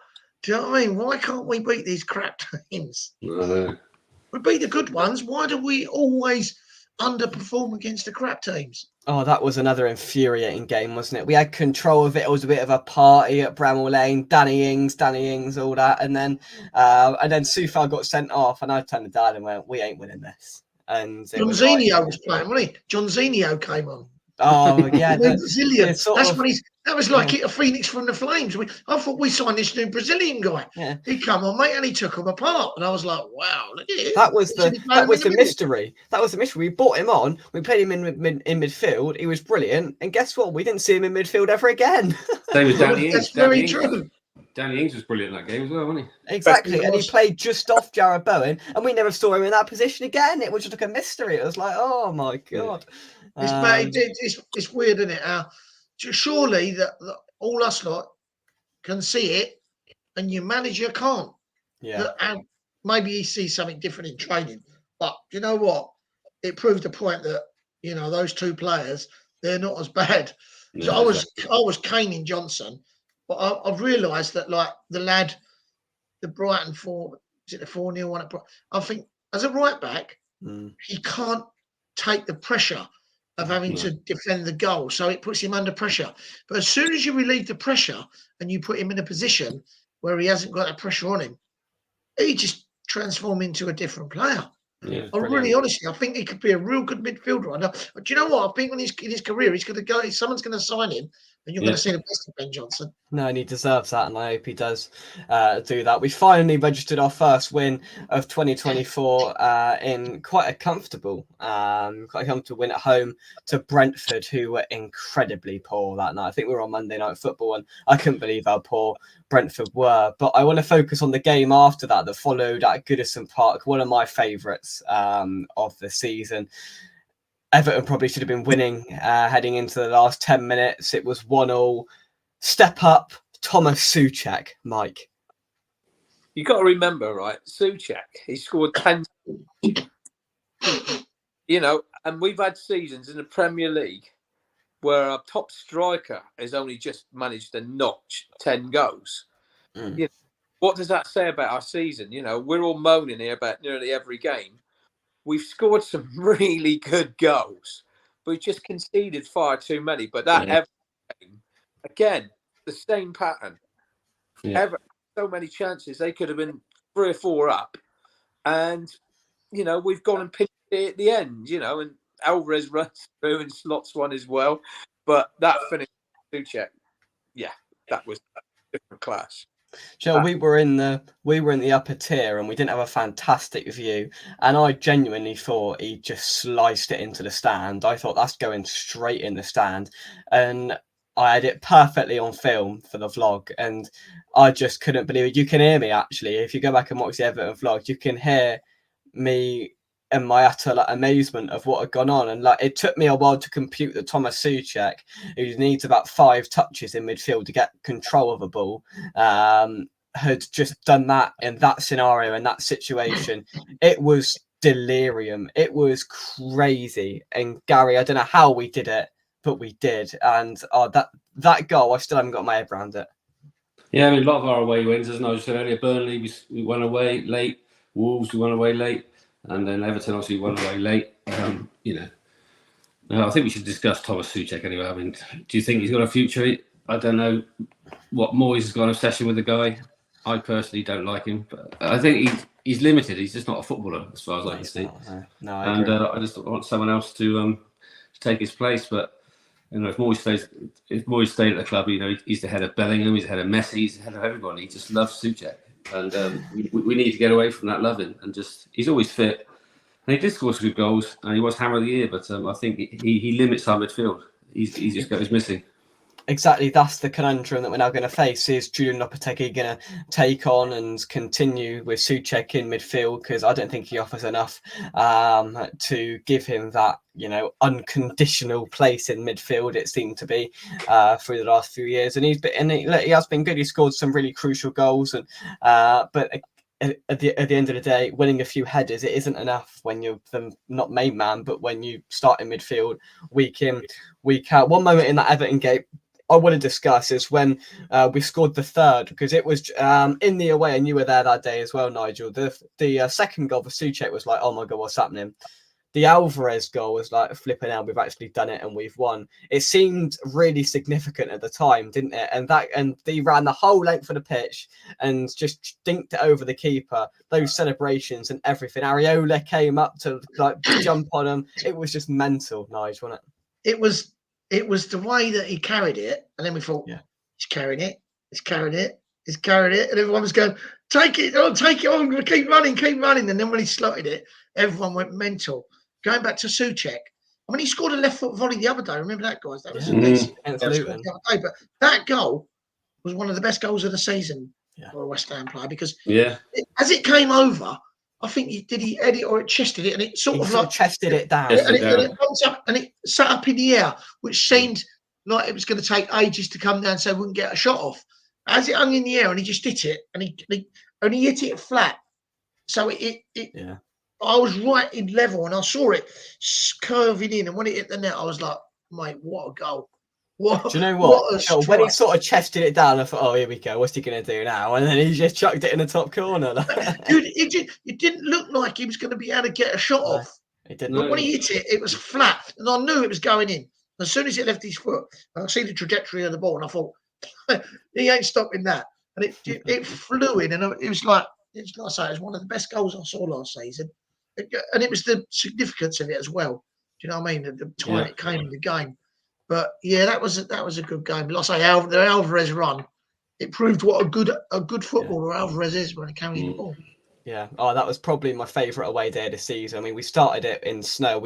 Do you know what I mean? Why can't we beat these crap teams? We beat the good ones. Why do we always underperform against the crap teams? Oh, that was another infuriating game, wasn't it? We had control of it. It was a bit of a party at Bramall Lane. Danny Ings, all that. And then Soufal got sent off, and I turned to Dad and went, we ain't winning this. And John Zinio was playing, wasn't he? John Zinio came on. Oh, yeah. Brazilian. That was like a phoenix from the flames. I thought we signed this new Brazilian guy. Yeah. He come on, mate, and he took him apart. And I was like, wow, look at it. That was the mystery. That was the mystery. We brought him on. We played him in midfield. He was brilliant. And guess what? We didn't see him in midfield ever again. Same as Danny Ings. That's very true. Danny Ings was brilliant in that game as well, wasn't he? Exactly. And he played just off Jared Bowen. And we never saw him in that position again. It was just like a mystery. It was like, oh, my God. It's weird, isn't it? Surely that all us lot can see it, and your manager can't. Yeah. And maybe he sees something different in training, but you know what? It proved the point that those two players, they're not as bad. No, so I was caning Johnson, but I've realised that like the lad, the Brighton 4-0 one? I think as a right back, he can't take the pressure of having to defend the goal. So it puts him under pressure. But as soon as you relieve the pressure and you put him in a position where he hasn't got that pressure on him, he just transforms into a different player. Yeah, really, honestly, I think he could be a real good midfielder. Do you know what? I think in his career, he's going to go. Someone's going to sign him and you're going to see the best of Ben Johnson. No, and he deserves that, and I hope he does do that. We finally registered our first win of 2024 in quite a comfortable win at home to Brentford, who were incredibly poor that night. I think we were on Monday Night Football, and I couldn't believe how poor Brentford were. But I want to focus on the game after that followed at Goodison Park, one of my favourites of the season. Everton probably should have been winning heading into the last 10 minutes. It was 1-1. Step up, Thomas Souček, Mike. You got to remember, right? Souček, he scored 10. And we've had seasons in the Premier League where our top striker has only just managed to notch 10 goals. What does that say about our season? We're all moaning here about nearly every game. We've scored some really good goals. We've just conceded far too many. But that Everton game, again, the same pattern. Everton, so many chances. They could have been 3 or 4 up. And, we've gone and picked it at the end, and Alvarez runs through and slots one as well. But that finish, Souček, that was a different class. Joe, we were in the upper tier and we didn't have a fantastic view, and I genuinely thought he just sliced it into the stand. I thought that's going straight in the stand, and I had it perfectly on film for the vlog, and I just couldn't believe it. You can hear me actually. If you go back and watch the Everton vlog, you can hear me and my utter amazement of what had gone on. And it took me a while to compute that Thomas Souček, who needs about 5 touches in midfield to get control of a ball, had just done that in that scenario, in that situation. It was delirium. It was crazy. And Gary, I don't know how we did it, but we did. And that goal, I still haven't got my head around it. Yeah, a lot of our away wins, as I said earlier, Burnley, we went away late. Wolves, we went away late. And then Everton obviously went away late. I think we should discuss Thomas Souček anyway. I mean, do you think he's got a future? I don't know what Moyes has got an obsession with the guy. I personally don't like him, but I think he's limited. He's just not a footballer as far as I can see. No, I agree. I just want someone else to take his place. But if Moyes stayed at the club, he's the head of Bellingham, he's the head of Messi, he's the head of everybody. He just loves Souček. And we need to get away from that loving, and just he's always fit, and he did score some good goals, and he was Hammer of the Year. But I think he limits our midfield. He's missing. Exactly, that's the conundrum that we're now going to face. Is Julian Lopetegui going to take on and continue with Souček in midfield? Because I don't think he offers enough to give him that, unconditional place in midfield. It seemed to be through the last few years, and he has been good. He scored some really crucial goals, and but at the end of the day, winning a few headers, it isn't enough when you're the not main man, but when you start in midfield week in, week out. One moment in that Everton game I want to discuss is when we scored the third, because it was in the away, and you were there that day as well, Nigel. The second goal for Souček was like, oh my God, what's happening? The Alvarez goal was like, flipping out, we've actually done it and we've won. It seemed really significant at the time, didn't it? And he ran the whole length of the pitch and just dinked it over the keeper. Those celebrations and everything. Areola came up to jump on him. It was just mental, Nigel, wasn't it? It was the way that he carried it, and then we thought, he's carrying it, and everyone was going, take it on, keep running. And then when he slotted it, everyone went mental. Going back to Souček, I mean, he scored a left foot volley the other day. Remember that, guys? That was amazing. But that goal was one of the best goals of the season for a West Ham player, because as it came over, I think he head it or it chested it, and it sort of chested it down. And it comes up and it sat up in the air, which seemed like it was going to take ages to come down, so we wouldn't get a shot off. As it hung in the air, and he just hit it, and he hit it flat. So I was right in level, and I saw it curving in, and when it hit the net, I was like, mate, what a goal. Do you know what? When he sort of chested it down, I thought, oh, here we go. What's he going to do now? And then he just chucked it in the top corner. Dude, it didn't look like he was going to be able to get a shot off. It didn't. But when he hit it, it was flat, and I knew it was going in. As soon as it left his foot, I see the trajectory of the ball, and I thought, he ain't stopping that. And it flew in, and it was like I say, it was one of the best goals I saw last season. And it was the significance of it as well. Do you know what I mean? The time it came in the game. But yeah, that was a good game. Like I say, the Alvarez run, it proved what a good footballer Alvarez is when it comes to the ball. Yeah. Oh, that was probably my favourite away day of the season. I mean, we started it in snow.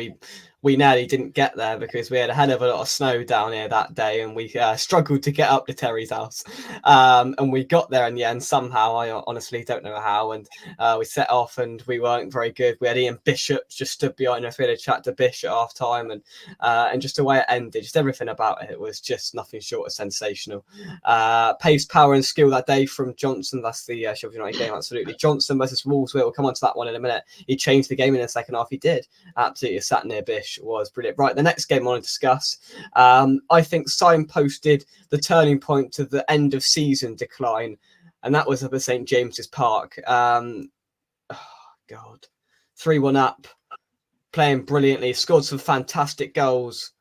We nearly didn't get there because we had a hell of a lot of snow down here that day, and we struggled to get up to Terry's house. And we got there in the end somehow. I honestly don't know how. And we set off, and we weren't very good. We had Ian Bishop just stood behind us. We had a chat to Bish at half time, and just the way it ended, just everything about it was just nothing short of sensational. Pace, power, and skill that day from Johnson. That's the Sheffield United game. Absolutely, Johnson versus Wolves. We'll come on to that one in a minute. He changed the game in the second half. He did. Absolutely sat near Bish was brilliant. Right, the next game I want to discuss, I think signposted the turning point to the end of season decline, and that was up at St James's Park. Oh God, 3-1 up, playing brilliantly, scored some fantastic goals,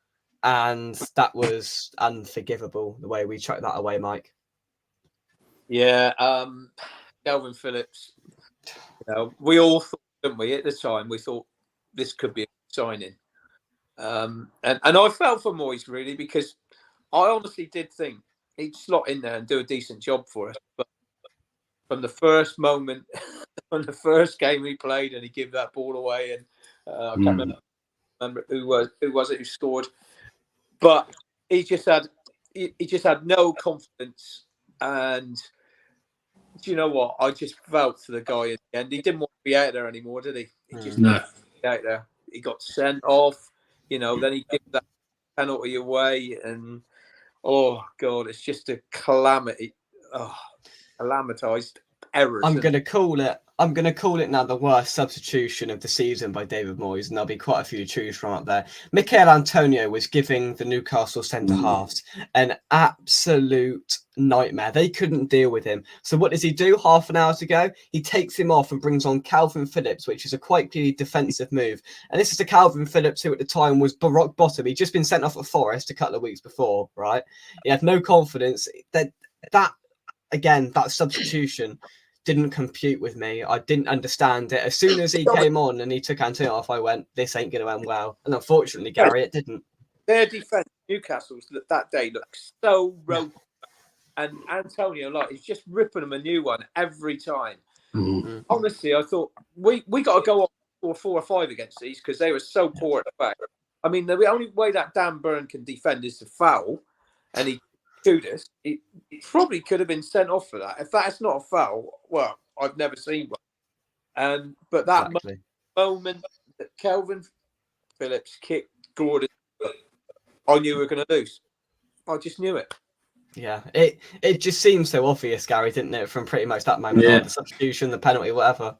and that was unforgivable the way we chucked that away, Mike. Yeah, Calvin Phillips. We all thought, didn't we, at the time? We thought this could be a signing. And I felt for Moyes, really, because I honestly did think he'd slot in there and do a decent job for us. But from the first moment, from the first game he played, and he gave that ball away, and I can't remember who was it who scored, but he just had no confidence. And do you know what? I just felt for the guy in the end. He didn't want to be out there anymore, did he? He just didn't want to be out there. He got sent off. Then he gave that penalty away, and oh God, it's just a calamity. Calamitized errors. I'm going to call it now the worst substitution of the season by David Moyes, and there'll be quite a few to choose from up there. Michail Antonio was giving the Newcastle centre-halves an absolute nightmare. They couldn't deal with him. So what does he do? Half an hour to go, he takes him off and brings on Calvin Phillips, which is a quite clearly defensive move. And this is the Calvin Phillips who at the time was rock bottom. He'd just been sent off at Forest a couple of weeks before, right? He had no confidence. That substitution didn't compute with me. I didn't understand it. As soon as he came on and he took Antonio off, I went, this ain't going to end well. And unfortunately, Gary, it didn't. Their defence, Newcastle's, that day looked so robust. And Antonio, he's just ripping them a new one every time. Mm-hmm. Honestly, I thought we got to go on for 4 or 5 against these because they were so poor at the back. I mean, the only way that Dan Burn can defend is to foul, and he Judas, he probably could have been sent off for that. If that's not a foul, well, I've never seen one. But that moment that Calvin Phillips kicked Gordon, I knew we were going to lose. I just knew it. Yeah, it just seems so obvious, Gary, didn't it? From pretty much that moment on, the substitution, the penalty, whatever.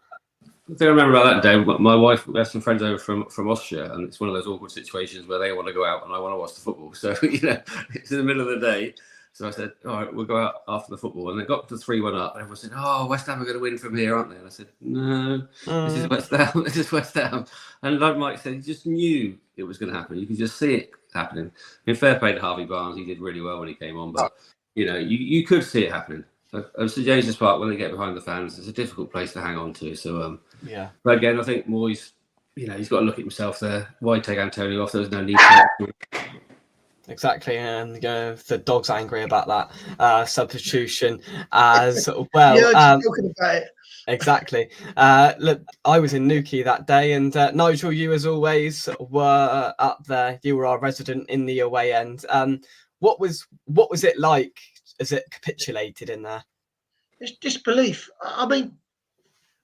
The thing I remember about that day, my wife, we had some friends over from Austria, and it's one of those awkward situations where they want to go out and I want to watch the football. So, it's in the middle of the day. So I said, all right, we'll go out after the football. And they got to 3-1 up, and everyone said, oh, West Ham are going to win from here, aren't they? And I said, no, this is West Ham. This is West Ham. And like Mike said, he just knew it was going to happen. You could just see it happening. I mean, fair play to Harvey Barnes. He did really well when he came on. But, you could see it happening. St James's Park, when they get behind the fans, it's a difficult place to hang on to. So, But again, I think Moyes, he's got to look at himself there. Why take Antonio off? There was no need for it. Exactly, and the dog's angry about that substitution as well. Talking about it. Exactly. Look, I was in Newquay that day, and Nigel, you as always were up there. You were our resident in the away end. What was it like as it capitulated in there? It's disbelief. I mean,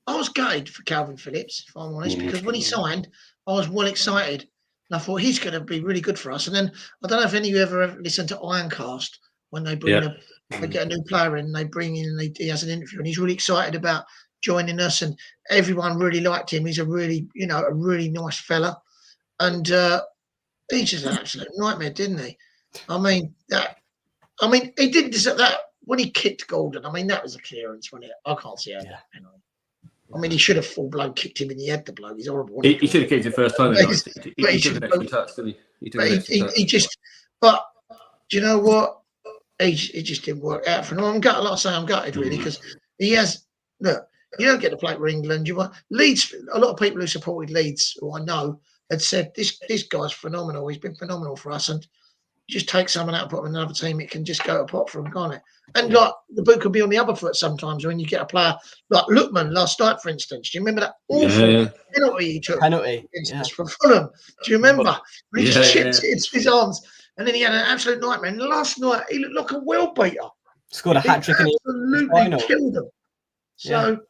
I was gutted for Calvin Phillips, if I'm honest, because when he signed, I was well excited. And I thought he's going to be really good for us. And then I don't know if any of you ever listened to Ironcast when they bring they get a new player in, and they bring in, and he has an interview, and he's really excited about joining us, and everyone really liked him. He's a really, a really nice fella, and he's just an absolute nightmare, didn't he? I mean, he didn't deserve that when he kicked Golden. I mean, that was a clearance, wasn't it? I can't see how that. I mean, he should have full blown kicked him in the head. The bloke, he's horrible. He should have kicked it first time. He took an extra touch, didn't he? He just. But do you know what? It just didn't work out for him. I'm gutted. Like I say, I'm gutted really, because he has. Look, you don't get to play for England. You want Leeds. A lot of people who supported Leeds, who I know, had said this guy's phenomenal. He's been phenomenal for us, and just take someone out and put them in another team, it can just go to pot for them, can't it? And like the boot could be on the other foot sometimes when you get a player like Lookman last night, for instance. Do you remember that awful penalty he took Penalty. against Yeah. us for Fulham? Do you remember? When he just Yeah, chipped it into his arms, and then he had an absolute nightmare. And last night he looked like a well beater. Scored a He hat trick in the absolutely final. killed them. So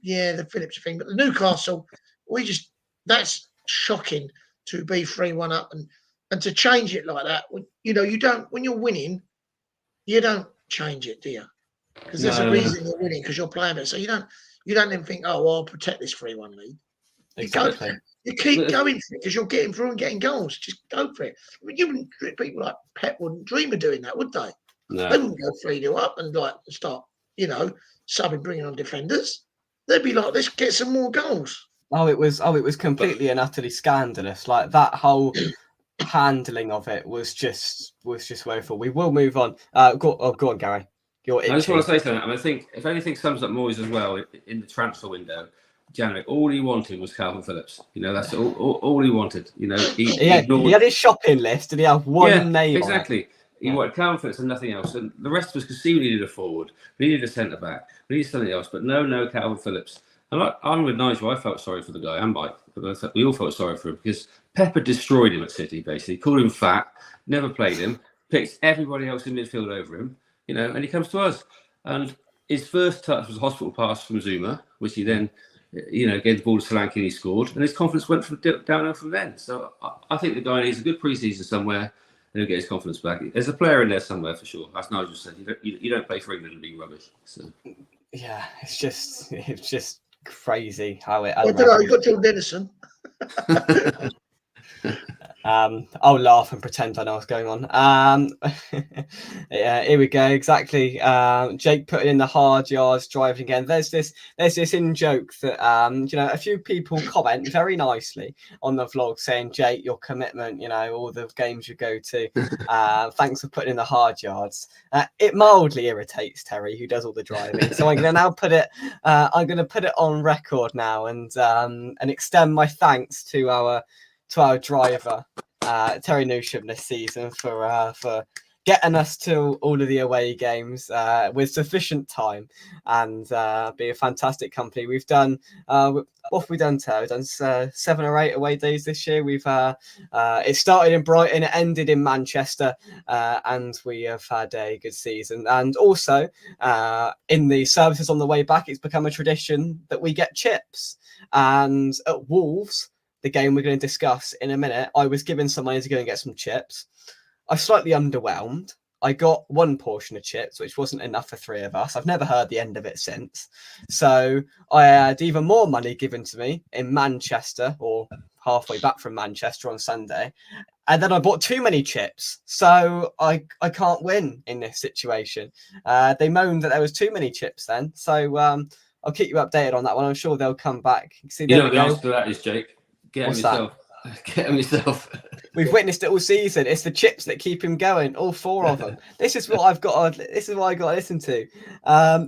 the Phillips thing, but the Newcastle, that's shocking to be 3-1 up and to change it like that. You don't when you're winning, you don't change it, do you? Because there's a reason you're winning, because you're playing it. So you don't then think, oh, well, I'll protect this 3-1 lead. Exactly. You keep going for it because you're getting through and getting goals. Just go for it. I mean, people like Pep wouldn't dream of doing that, would they? No. They wouldn't go 3-0 up and start, subbing, bringing on defenders. They'd be like, let's get some more goals. It was completely and utterly scandalous. Like that whole handling of it was just woeful. We will move on. Go on, Gary. I just want to say something. I think if anything sums up Moyes as well in the transfer window, January, all he wanted was Calvin Phillips. That's all he wanted. He had his shopping list and he had one name. Exactly. He wanted Calvin Phillips and nothing else. And the rest of us could see we needed a forward, we needed a centre back, we needed something else. But no Calvin Phillips. And I'm with Nigel. I felt sorry for the guy and Mike. We all felt sorry for him because Pepper destroyed him at City. Basically, called him fat, never played him, picked everybody else in midfield over him. And he comes to us. And his first touch was a hospital pass from Zuma, which he then, gave the ball to Solanke and he scored. And his confidence went downhill from then. So I think the guy needs a good pre-season somewhere and he'll get his confidence back. There's a player in there somewhere for sure. As Nigel said, you don't play for England and be rubbish. So. Yeah, it's just crazy how it. I don't know. You got Jordan Henderson. I'll laugh and pretend I know what's going on. Yeah, here we go. Exactly. Jake putting in the hard yards, driving again. There's this in joke that a few people comment very nicely on the vlog saying, Jake, your commitment, all the games you go to. Thanks for putting in the hard yards. It mildly irritates Terry, who does all the driving. So I'm gonna now put it. I'm gonna put it on record now and extend my thanks to our driver, Terry Newsham, this season for getting us to all of the away games with sufficient time and be a fantastic company. We've done what have we done, Terry? We've done 7 or 8 away days this year. We've it started in Brighton, it ended in Manchester, and we have had a good season. And also in the services on the way back, it's become a tradition that we get chips. And at Wolves, the game we're going to discuss in a minute, I was given some money to go and get some chips. I was slightly underwhelmed. I got one portion of chips, which wasn't enough for 3 of us. I've never heard the end of it since. So I had even more money given to me in Manchester, or halfway back from Manchester on Sunday. And then I bought too many chips. So I can't win in this situation. They moaned that there was too many chips then. So I'll keep you updated on that one. I'm sure they'll come back. See, the answer to that is, Jake. Get him yourself. We've witnessed it all season. It's the chips that keep him going. All 4 of them. This is what I've got. This is what I got to listen to.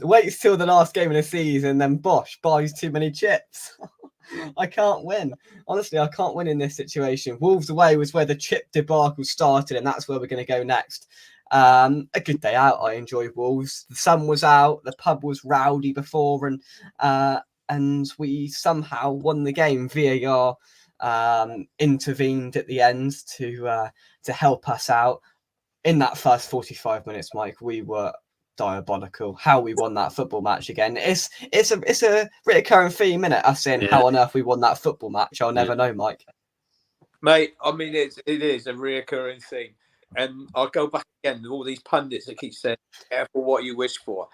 Wait till the last game of the season, then Bosch buys too many chips. I can't win. Honestly, I can't win in this situation. Wolves away was where the chip debacle started, and that's where we're going to go next. A good day out. I enjoyed Wolves. The sun was out. The pub was rowdy before, and we somehow won the game. VAR intervened at the end to help us out. In that first 45 minutes, Mike, we were diabolical. How we won that football match again. It's a recurring theme, innit? Us saying how on earth we won that football match. I'll never know, Mike. Mate, I mean, it is a recurring thing. And I'll go back again to all these pundits that keep saying, careful what you wish for.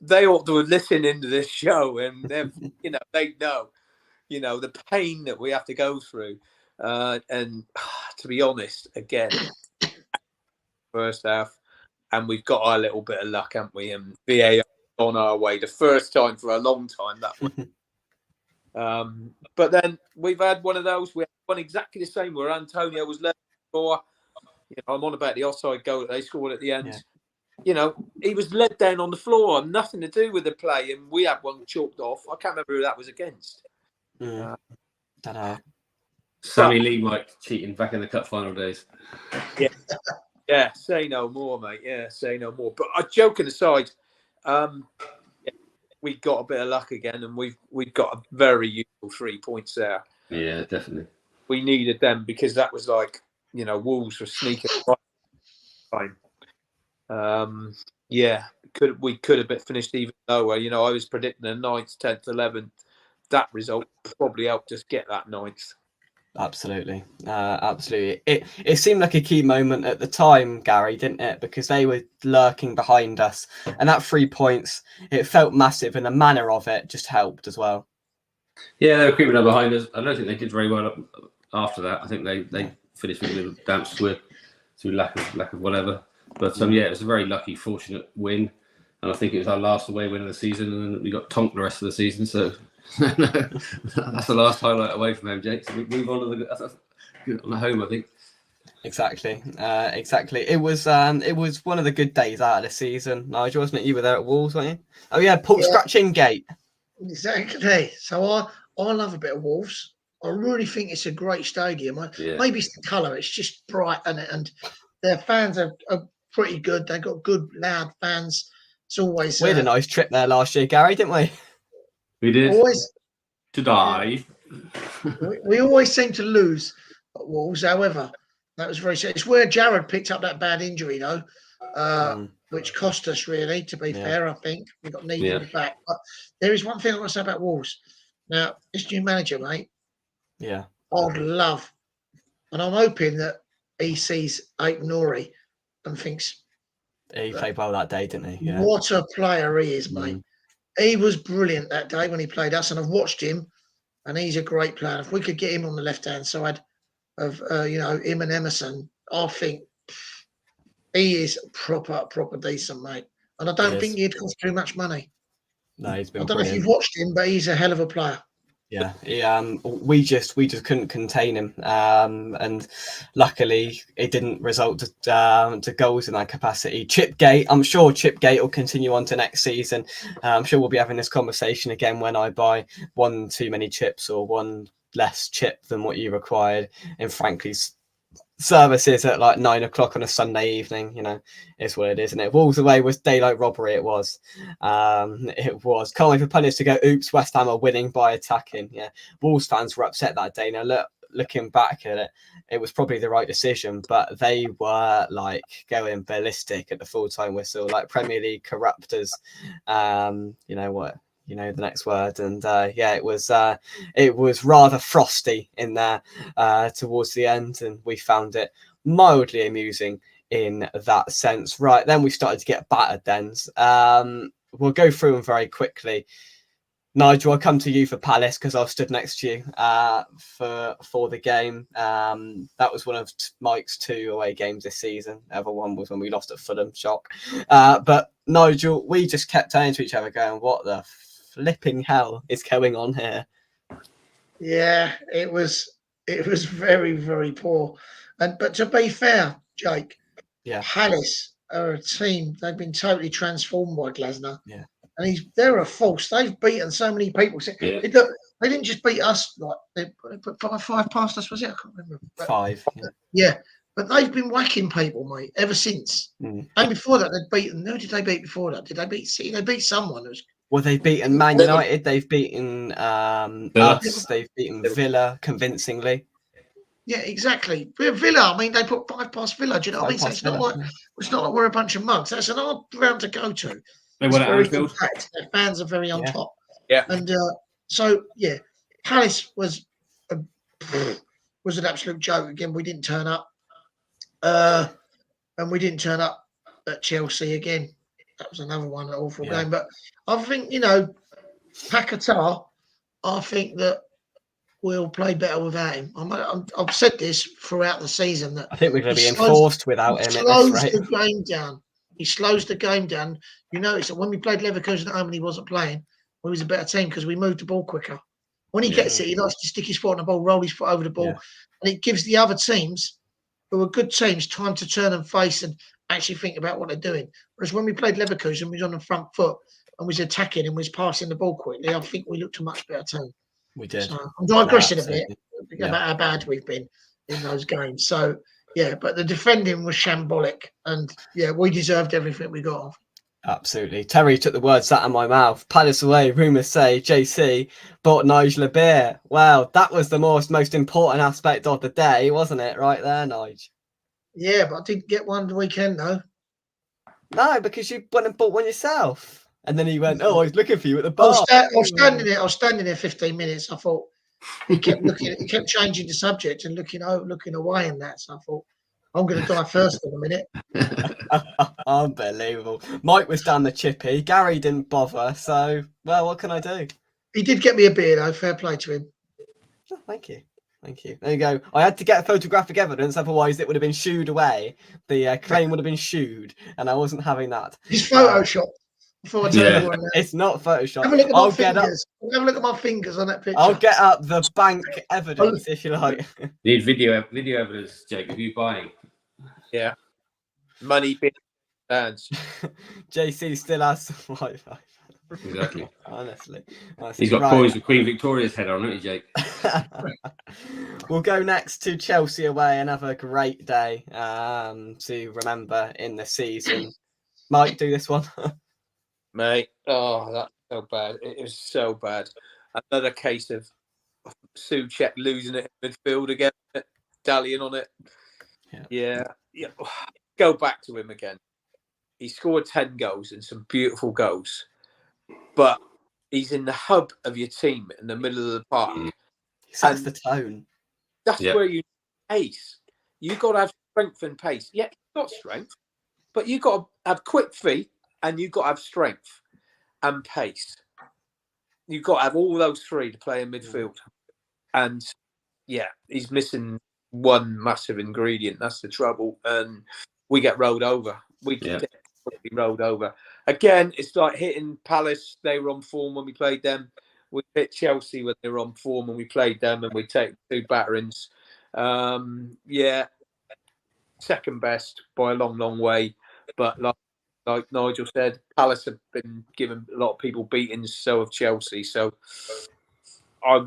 They ought to listen into this show and they know, the pain that we have to go through. And to be honest, again, first half, and we've got our little bit of luck, haven't we? And VAR on our way, the first time for a long time, that one. But then we've had one of those. We had one exactly the same where Antonio was led for. I'm on about the offside goal that they scored at the end. Yeah. He was led down on the floor, nothing to do with the play, and we had one chalked off. I can't remember who that was against. Don't know. Sammy Lee might cheating back in the cup final days. Yeah, say no more, mate. Yeah, say no more. But joking aside, we got a bit of luck again, and we've got a very useful 3 points there. Yeah, definitely. We needed them because that was like, Wolves were sneaking time. We could have finished even lower. I was predicting a 9th, 10th, 11th. That result probably helped us get that 9th. Absolutely. It seemed like a key moment at the time, Gary, didn't it? Because they were lurking behind us, and that 3 points, it felt massive, and the manner of it just helped as well. Yeah, they were creeping up behind us. I don't think they did very well after that. I think they finished with a little damp squib through lack of whatever. But it was a very lucky, fortunate win, and I think it was our last away win of the season, and then we got tonked the rest of the season. So that's the last highlight away from MJ. So we move on to the home, I think. Exactly. It was one of the good days out of the season. Nigel, wasn't it? You were there at Wolves, weren't you? Oh yeah, Paul Scratching Gate. Exactly. So I love a bit of Wolves. I really think it's a great stadium. Maybe it's the colour. It's just bright, and their fans are pretty good. They've got good, loud fans. It's always. We had a nice trip there last year, Gary, didn't we? We did. Always to die. We always seem to lose at Wolves. However, that was very. It's where Jared picked up that bad injury, though, which cost us really. To be fair, I think we got needed back. But there is one thing I want to say about Wolves. Now, this new manager, mate. Yeah. I'd love, and I'm hoping that he sees Aït-Nouri and thinks he played well that day, didn't he? Yeah. What a player he is, mate. He was brilliant that day when he played us, and I've watched him, and he's a great player. If we could get him on the left-hand side of, him and Emerson, I think he is proper decent, mate. And I don't think he'd cost too much money. No, he's been. I don't brilliant. know if you've watched him, but he's a hell of a player. Yeah, we just couldn't contain him, and luckily it didn't result to goals in that capacity. Chipgate, I'm sure Chipgate will continue on to next season. I'm sure we'll be having this conversation again when I buy one too many chips or one less chip than what you required in Frankly's services at like 9 o'clock on a Sunday evening. It's what it is, isn't it? Wolves away was daylight robbery. It was. It was. Can't wait for pundits to go, oops, West Ham are winning by attacking. Yeah, Wolves fans were upset that day. Now looking back at it, it was probably the right decision, but they were like going ballistic at the full-time whistle, like Premier League corruptors. The next word, and it was rather frosty in there towards the end, and we found it mildly amusing in that sense. Right, then we started to get battered. We'll go through them very quickly. Nigel, I'll come to you for Palace because I stood next to you for the game. That was one of Mike's 2 away games this season. The other one was when we lost at Fulham. Shock. But Nigel, we just kept turning to each other going, what the flipping hell is going on here? Yeah, it was very, very poor. But to be fair, Jake, Palace are a team. They've been totally transformed by Glasner. Yeah, and they're a force. They've beaten so many people. They didn't just beat us. Like they put 5 past us. Was it? I can't remember. But, 5. Yeah, but they've been whacking people, mate, ever since. And before that, they'd beaten. Who did they beat before that? Did they beat City? They beat someone. Well, they've beaten Man United. They've beaten us. They've beaten Villa convincingly. Yeah, exactly. Villa. I mean, they put 5 past Villa. Do you know what I mean? So it's not like we're a bunch of mugs. That's an hard ground to go to. They won at Anfield. Their fans are very on top. Yeah. And Palace was an absolute joke. Again, we didn't turn up, and we didn't turn up at Chelsea again. That was another one, an awful game. But I think, Paquetá, I think that we'll play better without him. I've said this throughout the season. That I think we're going to be enforced without him. He slows the game down. He slows the game down. You notice that when we played Leverkusen at home and he wasn't playing, we was a better team because we moved the ball quicker. When he gets it, he likes to stick his foot on the ball, roll his foot over the ball. And it gives the other teams, who are good teams, time to turn and face and actually think about what they're doing. Whereas when we played Leverkusen, we was on the front foot and was attacking and was passing the ball quickly. I think we looked a much better team. We did. So I'm digressing a bit about how bad we've been in those games. So yeah, but the defending was shambolic, and yeah, we deserved everything we got off. Absolutely. Terry took the words out of my mouth. Palace away, rumours say JC bought Nigel a beer. Wow, that was the most important aspect of the day, wasn't it? Right there, Nigel. Yeah, but I didn't get one the weekend though. No, because you went and bought one yourself. And then he went, "Oh, I was looking for you at the I bar." was standing there 15 minutes. I thought he kept changing the subject and looking away and that. So I thought, I'm going to die first in a minute. Unbelievable. Mike was down the chippy. Gary didn't bother. So, well, what can I do? He did get me a beer though. Fair play to him. Oh, thank you. Thank you. There you go. I had to get photographic evidence, otherwise it would have been shooed away. The claim would have been shooed, and I wasn't having that. It's Photoshop. Before I tell everyone that. It's not Photoshop. Have a look at my fingers. Have a look at my fingers on that picture. I'll get up the bank evidence if you like. Need video evidence, Jake. If you buying? Yeah. Money big hands. JC still has some Wi-Fi. Exactly. Honestly. He's got coins with Queen Victoria's head on, hasn't he, Jake? We'll go next to Chelsea away. Another great day to remember in the season. Mike, do this one. Mate, oh, that's so bad. It was so bad. Another case of Souček losing it in midfield again, dallying on it. Yeah. Go back to him again. He scored 10 goals and some beautiful goals, but he's in the hub of your team in the middle of the park. He sets the tone. That's where you pace. You got to have strength and pace. Yeah, you've got strength, but you got to have quick feet. And you've got to have strength and pace. You've got to have all those three to play in midfield. And yeah, he's missing one massive ingredient. That's the trouble. And we get rolled over. We get rolled over. Again, it's like hitting Palace. They were on form when we played them. We hit Chelsea when they were on form when we played them. And we take 2 batterings. Second best by a long, long way. But like Nigel said, Palace have been giving a lot of people beatings, so have Chelsea. So I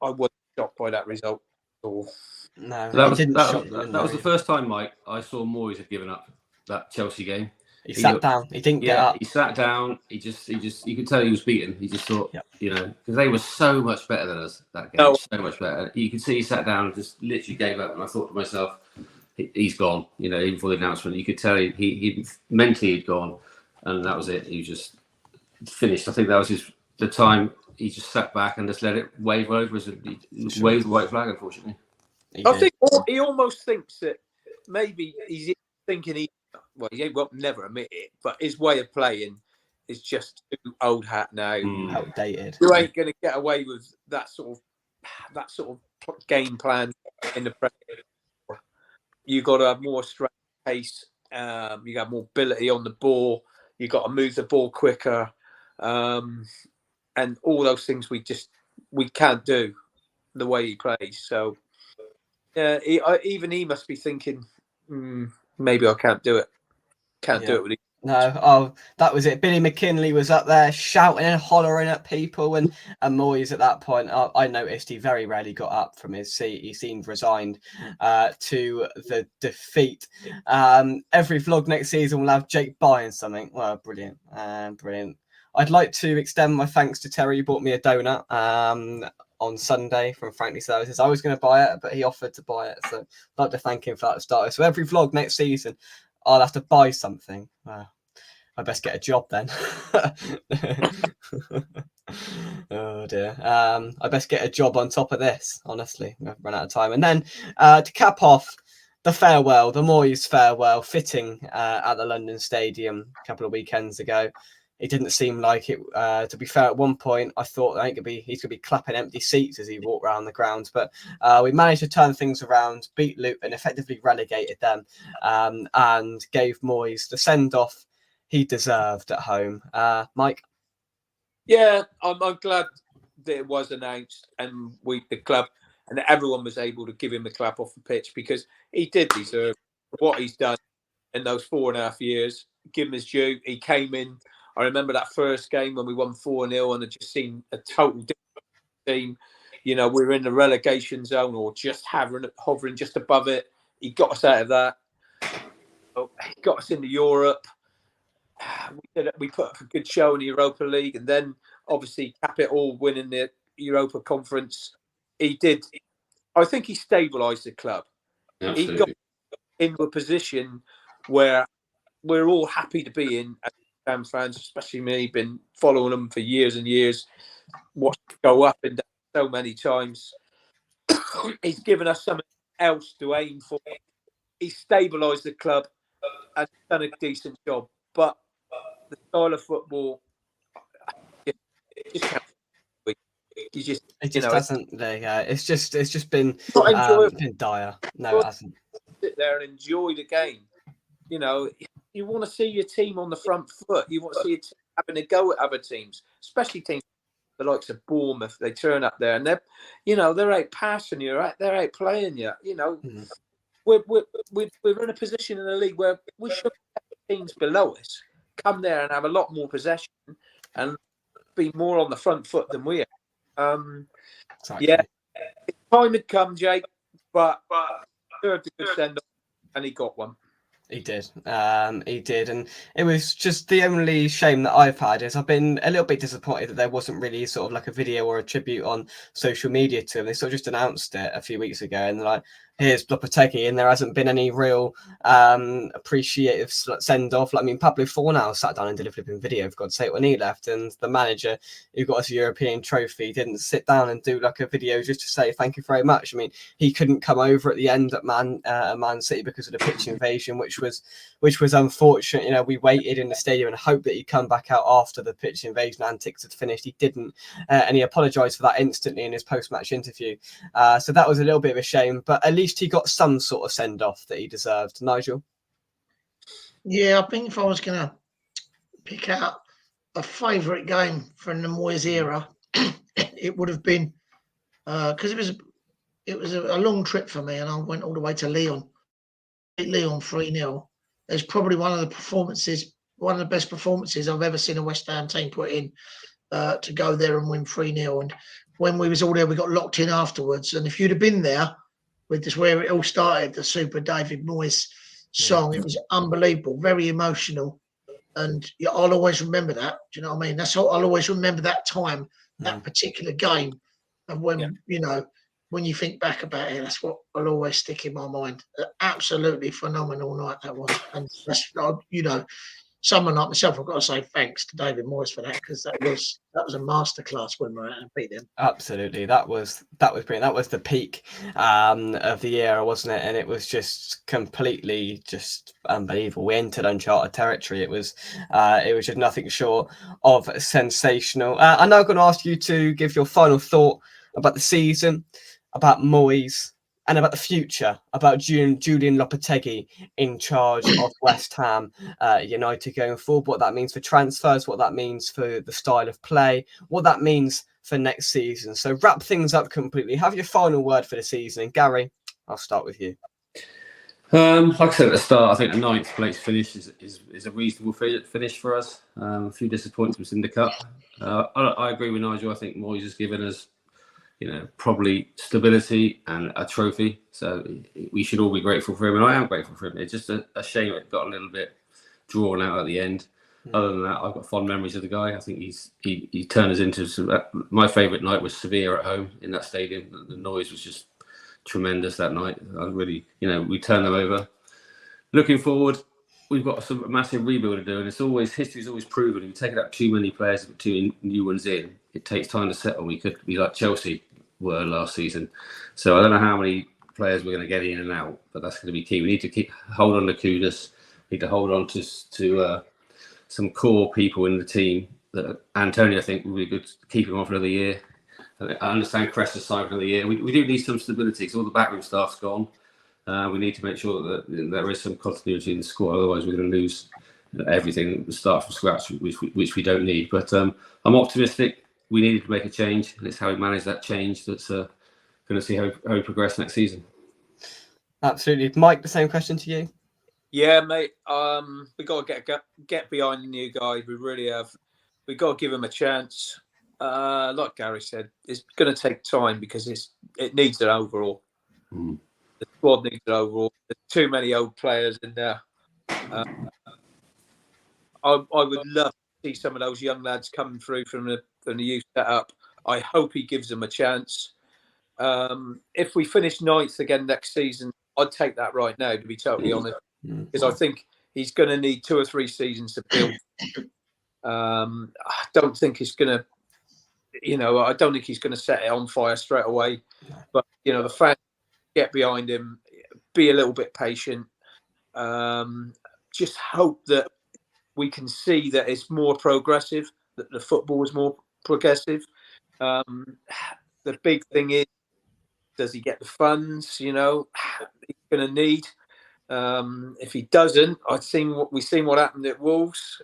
wasn't shocked by that result at all. No, that was the first time, Mike, I saw Moyes had given up that Chelsea game. He sat down. He didn't get up. He sat down. He just. You could tell he was beaten. He just thought, because they were so much better than us that game. So much better. You could see he sat down and just literally gave up. And I thought to myself, he's gone. Even before the announcement, you could tell he mentally had gone, and that was it. He just finished. I think that was the time he just sat back and just let it wave over us. He waved the white flag, unfortunately. I think he almost thinks that maybe he's thinking he will never admit it, but his way of playing is just too old hat now. Outdated. You ain't going to get away with that sort of game plan in the Premier League. You got to have more strength, pace. You got more ability on the ball. You got to move the ball quicker, and all those things we can't do the way he plays. So yeah, even he must be thinking, maybe I can't do it. Can't do it with him. No, that was it. Billy McKinley was up there shouting and hollering at people, and Moyes at that point, I noticed he very rarely got up from his seat. He seemed resigned to the defeat. Every vlog next season will have Jake buying something. Well, brilliant, brilliant. I'd like to extend my thanks to Terry. He bought me a donut on Sunday from Frankly Services. I was going to buy it, but he offered to buy it, so I'd like to thank him for that to start with. So every vlog next season, I'll have to buy something. I best get a job then. Oh dear. I best get a job on top of this. Honestly, I've run out of time. And then to cap off the farewell, the Moyes farewell, fitting at the London Stadium a couple of weekends ago. It didn't seem like it. To be fair, at one point I thought he's gonna be clapping empty seats as he walked around the grounds, but we managed to turn things around, beat Luton, effectively relegated them, and gave Moyes the send off he deserved at home. Mike? Yeah, I'm glad that it was announced and the club and everyone was able to give him the clap off the pitch, because he did deserve what he's done in those 4.5 years. Give him his due. He came in. I remember that first game when we won 4-0 and it just seemed a total different team. you know, we were in the relegation zone or just hovering just above it. He got us out of that. He got us into Europe. We put up a good show in the Europa League, and then obviously cap it all, winning the Europa Conference. He did. I think he stabilised the club. Absolutely. He got into a position where we're all happy to be in as Ham fans, especially me, been following them for years and years, watched it go up and down so many times. He's given us something else to aim for. He's stabilised the club and done a decent job. But the style of football, it just doesn't. It's just been not enjoyable. Been dire. No, it hasn't. Sit there and enjoy the game. You know, you want to see your team on the front foot. You want to see your team having a go at other teams, especially teams the likes of Bournemouth. They turn up there and they're out passing you, right? They're out playing you. You know, we're in a position in the league where we should have teams below us come there and have a lot more possession and be more on the front foot than we are. Exactly. Yeah, time had come, Jake, but deserved a good send off, and he got one. He did, and it was just the only shame that I've had is I've been a little bit disappointed that there wasn't really sort of like a video or a tribute on social media to him. They sort of just announced it a few weeks ago, and they're like, here's Lopetegui, and there hasn't been any real appreciative send off. Like, I mean, Pablo Fornal sat down and did a flipping video, for God's sake, when he left, and the manager who got us a European trophy didn't sit down and do like a video just to say thank you very much. I mean, he couldn't come over at the end at Man City because of the pitch invasion, which was unfortunate. You know, we waited in the stadium and hoped that he'd come back out after the pitch invasion antics had finished. He didn't, and he apologised for that instantly in his post-match interview. So that was a little bit of a shame, but at least he got some sort of send-off that he deserved. Nigel? Yeah, I think if I was going to pick out a favourite game from the Moyes era, it would have been because it was a long trip for me, and I went all the way to Lyon. Lyon 3-0. It's probably one of the best performances I've ever seen a West Ham team put in, to go there and win 3-0. And when we was all there, we got locked in afterwards. And if you'd have been there with this, where it all started, the Super David Moyes song, it was unbelievable, very emotional. And I'll always remember that. Do you know what I mean? I'll always remember that time, that particular game. And when, when you think back about it, that's what will always stick in my mind. Absolutely phenomenal night that was. And that's, someone like myself, I've got to say thanks to David Moyes for that, because that was a masterclass when we were out and beat them. Absolutely, that was brilliant. That was the peak of the era, wasn't it? And it was just completely just unbelievable. We entered uncharted territory. It was just nothing short of sensational. I'm now going to ask you to give your final thought about the season, about Moyes, and about the future, about Julian Lopetegui in charge of West Ham United going forward, what that means for transfers, what that means for the style of play, what that means for next season. So wrap things up completely. Have your final word for the season. And Gary, I'll start with you. Like I said at the start, I think the 9th place finish is a reasonable finish for us. A few disappointments in the cup. I agree with Nigel. I think Moyes has given us probably stability and a trophy. So we should all be grateful for him, and I am grateful for him. It's just a shame it got a little bit drawn out at the end. Other than that, I've got fond memories of the guy. I think he turned us into some. My favourite night was Sevilla at home in that stadium. The noise was just tremendous that night. I really, we turned them over. Looking forward, we've got some massive rebuild to do, and history's always proven if you take out too many players, but too new ones in, it takes time to settle. We could be like Chelsea were last season. So I don't know how many players we're going to get in and out, but that's going to be key. We need to hold on to Kudus. We need to hold on to some core people in the team. That Antonio, I think, will be good to keep him on for another year. I understand Crest signed for another year. We do need some stability because all the backroom staff's gone. We need to make sure that there is some continuity in the squad. Otherwise, we're going to lose everything, start from scratch, which we don't need. But I'm optimistic. We needed to make a change, and it's how we manage that change that's going to see how we progress next season. Absolutely. Mike, the same question to you. Yeah, mate. We got to get behind the new guy. We really have. We got to give him a chance. like Gary said, it's going to take time because it needs an overall. Mm. The squad needs an overall. There's too many old players in there. I would love to see some of those young lads coming through from the youth setup. I hope he gives them a chance. If we finish 9th again next season, I'd take that right now, to be totally honest, because I think he's going to need 2 or 3 seasons to build. I don't think he's going to, I don't think he's going to set it on fire straight away. But the fans get behind him, be a little bit patient. Just hope that we can see that it's more progressive, that the football is more progressive. The big thing is, does he get the funds? He's going to need. If he doesn't, we've seen what happened at Wolves.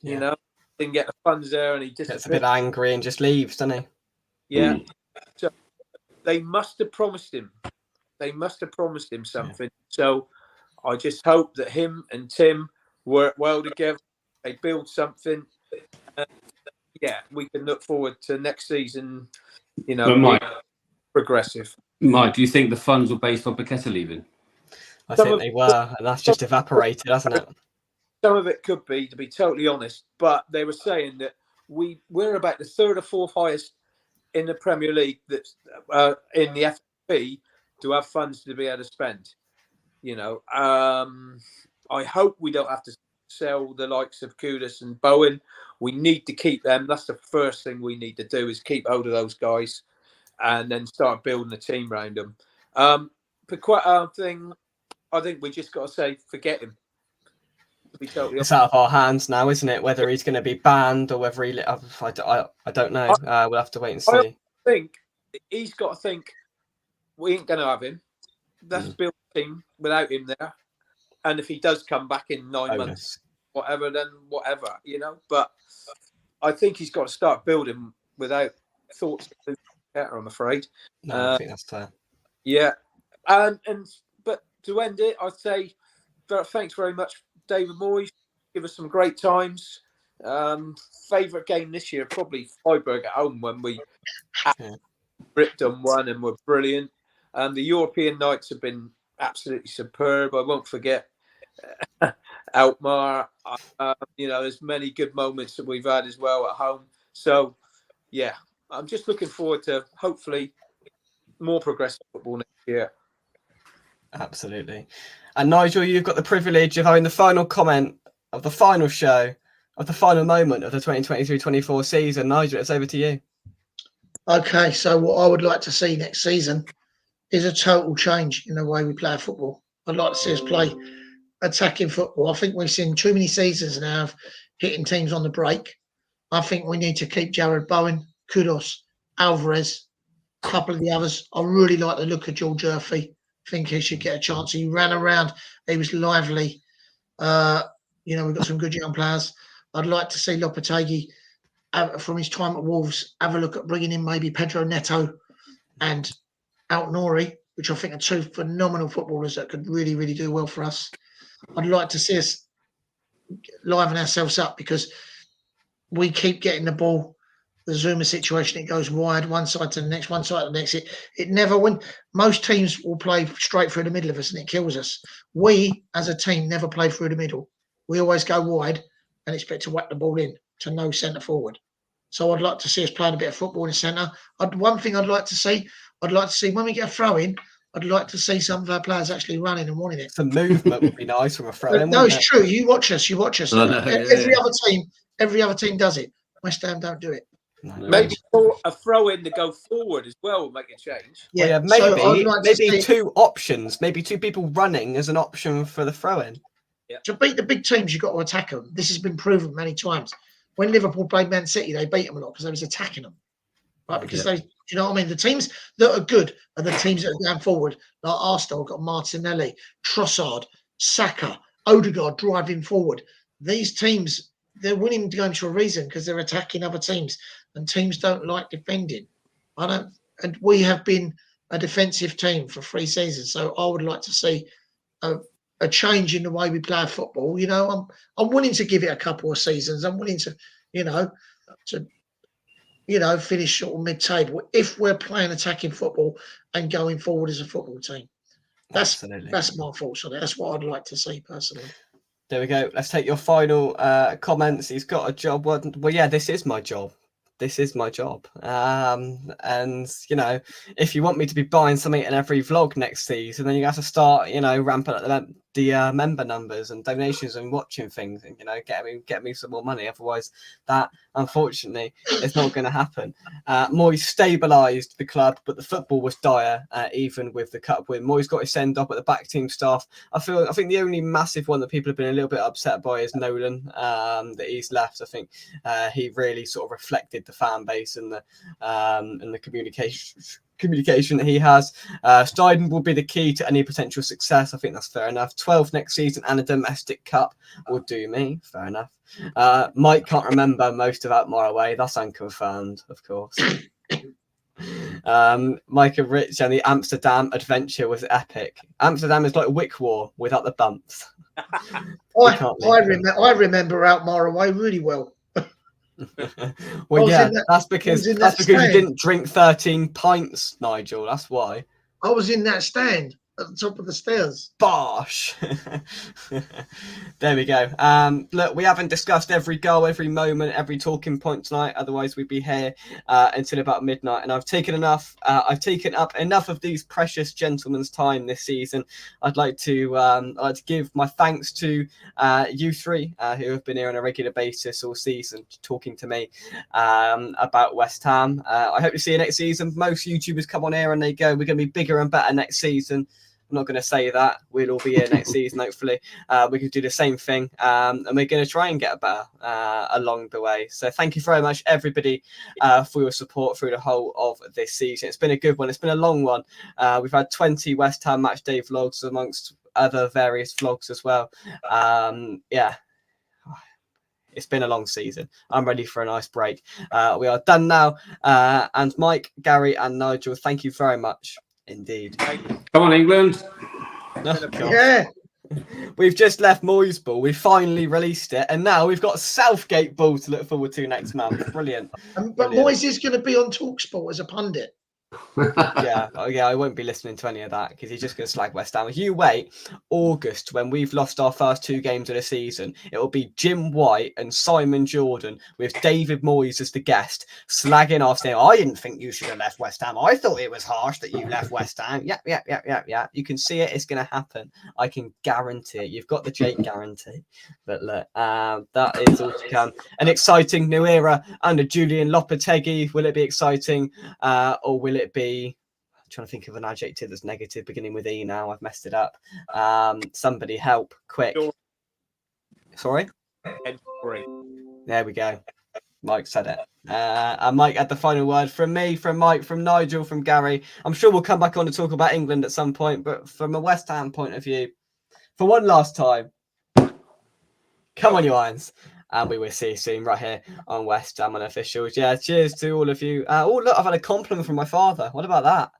Didn't get the funds there, and he just gets a bit angry and just leaves, doesn't he? Yeah. So they must have promised him. Something. So I just hope that him and Tim work well together. They build something. We can look forward to next season. But Mike, progressive. Mike, do you think the funds were based on Paqueta leaving? I think they were, and that's just evaporated, hasn't it? Some of it could be, to be totally honest, but they were saying that we're about the 3rd or 4th highest in the Premier League that's in the FFP to have funds to be able to spend. I hope we don't have to sell the likes of Kudus and Bowen. We need to keep them. That's the first thing we need to do, is keep hold of those guys and then start building a team around them. Paqueta thing, I think we just got to say, forget him. It's out of our hands now, isn't it? Whether he's going to be banned or whether I don't know. We'll have to wait and see. I think he's got to think, we ain't going to have him. Let's build a team without him there. And if he does come back in 9 months, whatever, then whatever, But I think he's got to start building without thoughts of better, I'm afraid. No, I think that's fair. Yeah. But to end it, I'd say thanks very much, David Moyes. Give us some great times. Favourite game this year, probably Freiburg at home, when we ripped on one and were brilliant. The European nights have been absolutely superb. I won't forget Alkmaar. There's many good moments that we've had as well at home. So, yeah, I'm just looking forward to hopefully more progressive football next year. Absolutely. And Nigel, you've got the privilege of having the final comment of the final show, of the final moment of the 2023-24 season. Nigel, it's over to you. Okay, so what I would like to see next season is a total change in the way we play football. I'd like to see us play attacking football. I think we've seen too many seasons now of hitting teams on the break. I think we need to keep Jared Bowen, Kudus, Alvarez, a couple of the others. I really like the look of George Murphy. I think he should get a chance. He ran around. He was lively. We've got some good young players. I'd like to see Lopetegui, from his time at Wolves, have a look at bringing in maybe Pedro Neto and Aït-Nouri, which I think are 2 phenomenal footballers that could really, really do well for us. I'd like to see us liven ourselves up, because we keep getting the ball. The Zuma situation, it goes wide, one side to the next, one side to the next. It never wins. Most teams will play straight through the middle of us, and it kills us. We, as a team, never play through the middle. We always go wide and expect to whack the ball in to no centre forward. So I'd like to see us playing a bit of football in the centre. One thing I'd like to see when we get a throw in, I'd like to see some of our players actually running and wanting it. Some movement would be nice from a throw in. No, it's true. You watch us. Know, Every other team does it. West Ham don't do it. No. Maybe a throw in to go forward as well will make a change. Yeah, maybe 2 options. Maybe 2 people running as an option for the throw in. Yeah. To beat the big teams, you've got to attack them. This has been proven many times. When Liverpool played Man City, they beat them a lot because they was attacking them. Right? Because they, you know what I mean? The teams that are good are the teams that are going forward. Like Arsenal got Martinelli, Trossard, Saka, Odegaard driving forward. These teams, they're winning games for a reason, because they're attacking other teams, and teams don't like defending. And we have been a defensive team for 3 seasons. So I would like to see a change in the way we play football. I'm willing to give it a couple of seasons. I'm willing to, finish sort of mid-table if we're playing attacking football and going forward as a football team. That's my thoughts on it. That's what I'd like to see personally. There we go. Let's take your final comments. He's got a job. Well, yeah, this is my job. This is my job. And, if you want me to be buying something in every vlog next season, then you have to start, ramping up the member numbers and donations and watching things and, get me some more money. Otherwise, that, unfortunately, is not going to happen. Moyes stabilised the club, but the football was dire, even with the cup win. Moyes got his send-off at the back team staff. I think the only massive one that people have been a little bit upset by is Nolan, that he's left. I think he really sort of reflected the fan base and the communication that he has. Steiden will be the key to any potential success. I think that's fair enough. 12 next season and a domestic cup will do me. Fair enough. Mike can't remember most about Moraway. That's unconfirmed, of course. Mike and Rich and the Amsterdam adventure was epic. Amsterdam is like Wickwar without the bumps. I remember Out Moraway really well. Well, yeah, that's because you didn't drink 13 pints, Nigel. That's why. I was in that stand at the top of the stairs. Bosh. There we go. Look, we haven't discussed every goal, every moment, every talking point tonight. Otherwise, we'd be here until about midnight. And I've taken up enough of these precious gentlemen's time this season. I'd like to give my thanks to you three who have been here on a regular basis all season, talking to me about West Ham. I hope to see you next season. Most YouTubers come on here and they go, "We're going to be bigger and better next season." I'm not going to say that. We'll all be here next season, hopefully. We can do the same thing. And we're going to try and get better along the way. So thank you very much, everybody, for your support through the whole of this season. It's been a good one. It's been a long one. We've had 20 West Ham match day vlogs amongst other various vlogs as well. Yeah. It's been a long season. I'm ready for a nice break. We are done now. And Mike, Gary, and Nigel, thank you very much indeed. Come on, England. Oh, Yeah. We've just left Moyes Ball. We finally released it. And now we've got Southgate Ball to look forward to next month. Brilliant. But Moyes is going to be on TalkSport as a pundit. Yeah, I won't be listening to any of that because he's just going to slag West Ham. You wait, August, when we've lost our first 2 games of the season, it will be Jim White and Simon Jordan with David Moyes as the guest, slagging off, saying, "I didn't think you should have left West Ham. I thought it was harsh that you left West Ham." Yeah. You can see it. It's going to happen. I can guarantee it. You've got the Jake guarantee. But look, that is all to come. An exciting new era under Julian Lopetegui. Will it be exciting or will it be, I'm trying to think of an adjective that's negative beginning with E now. I've messed it up. Somebody help quick. Sorry? There we go. Mike said it. And Mike had the final word from me, from Mike, from Nigel, from Gary. I'm sure we'll come back on to talk about England at some point, but from a West Ham point of view, for one last time, come on, you Irons. And we will see you soon right here on West Ham Unofficials. Yeah, cheers to all of you. Oh, look, I've had a compliment from my father. What about that?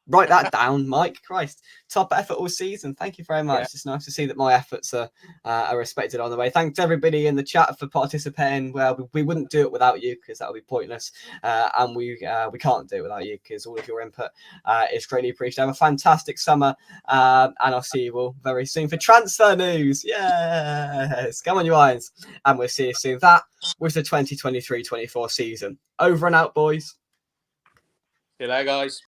Write that down, Mike. Christ. Top effort all season. Thank you very much. Yeah. It's nice to see that my efforts are respected on the way. Thanks to everybody in the chat for participating. Well, we wouldn't do it without you because that would be pointless. And we can't do it without you because all of your input is greatly appreciated. Have a fantastic summer. And I'll see you all very soon for transfer news. Yes. Come on, you Irons. And we'll see you soon. That was the 2023-24 season. Over and out, boys. See you later, guys.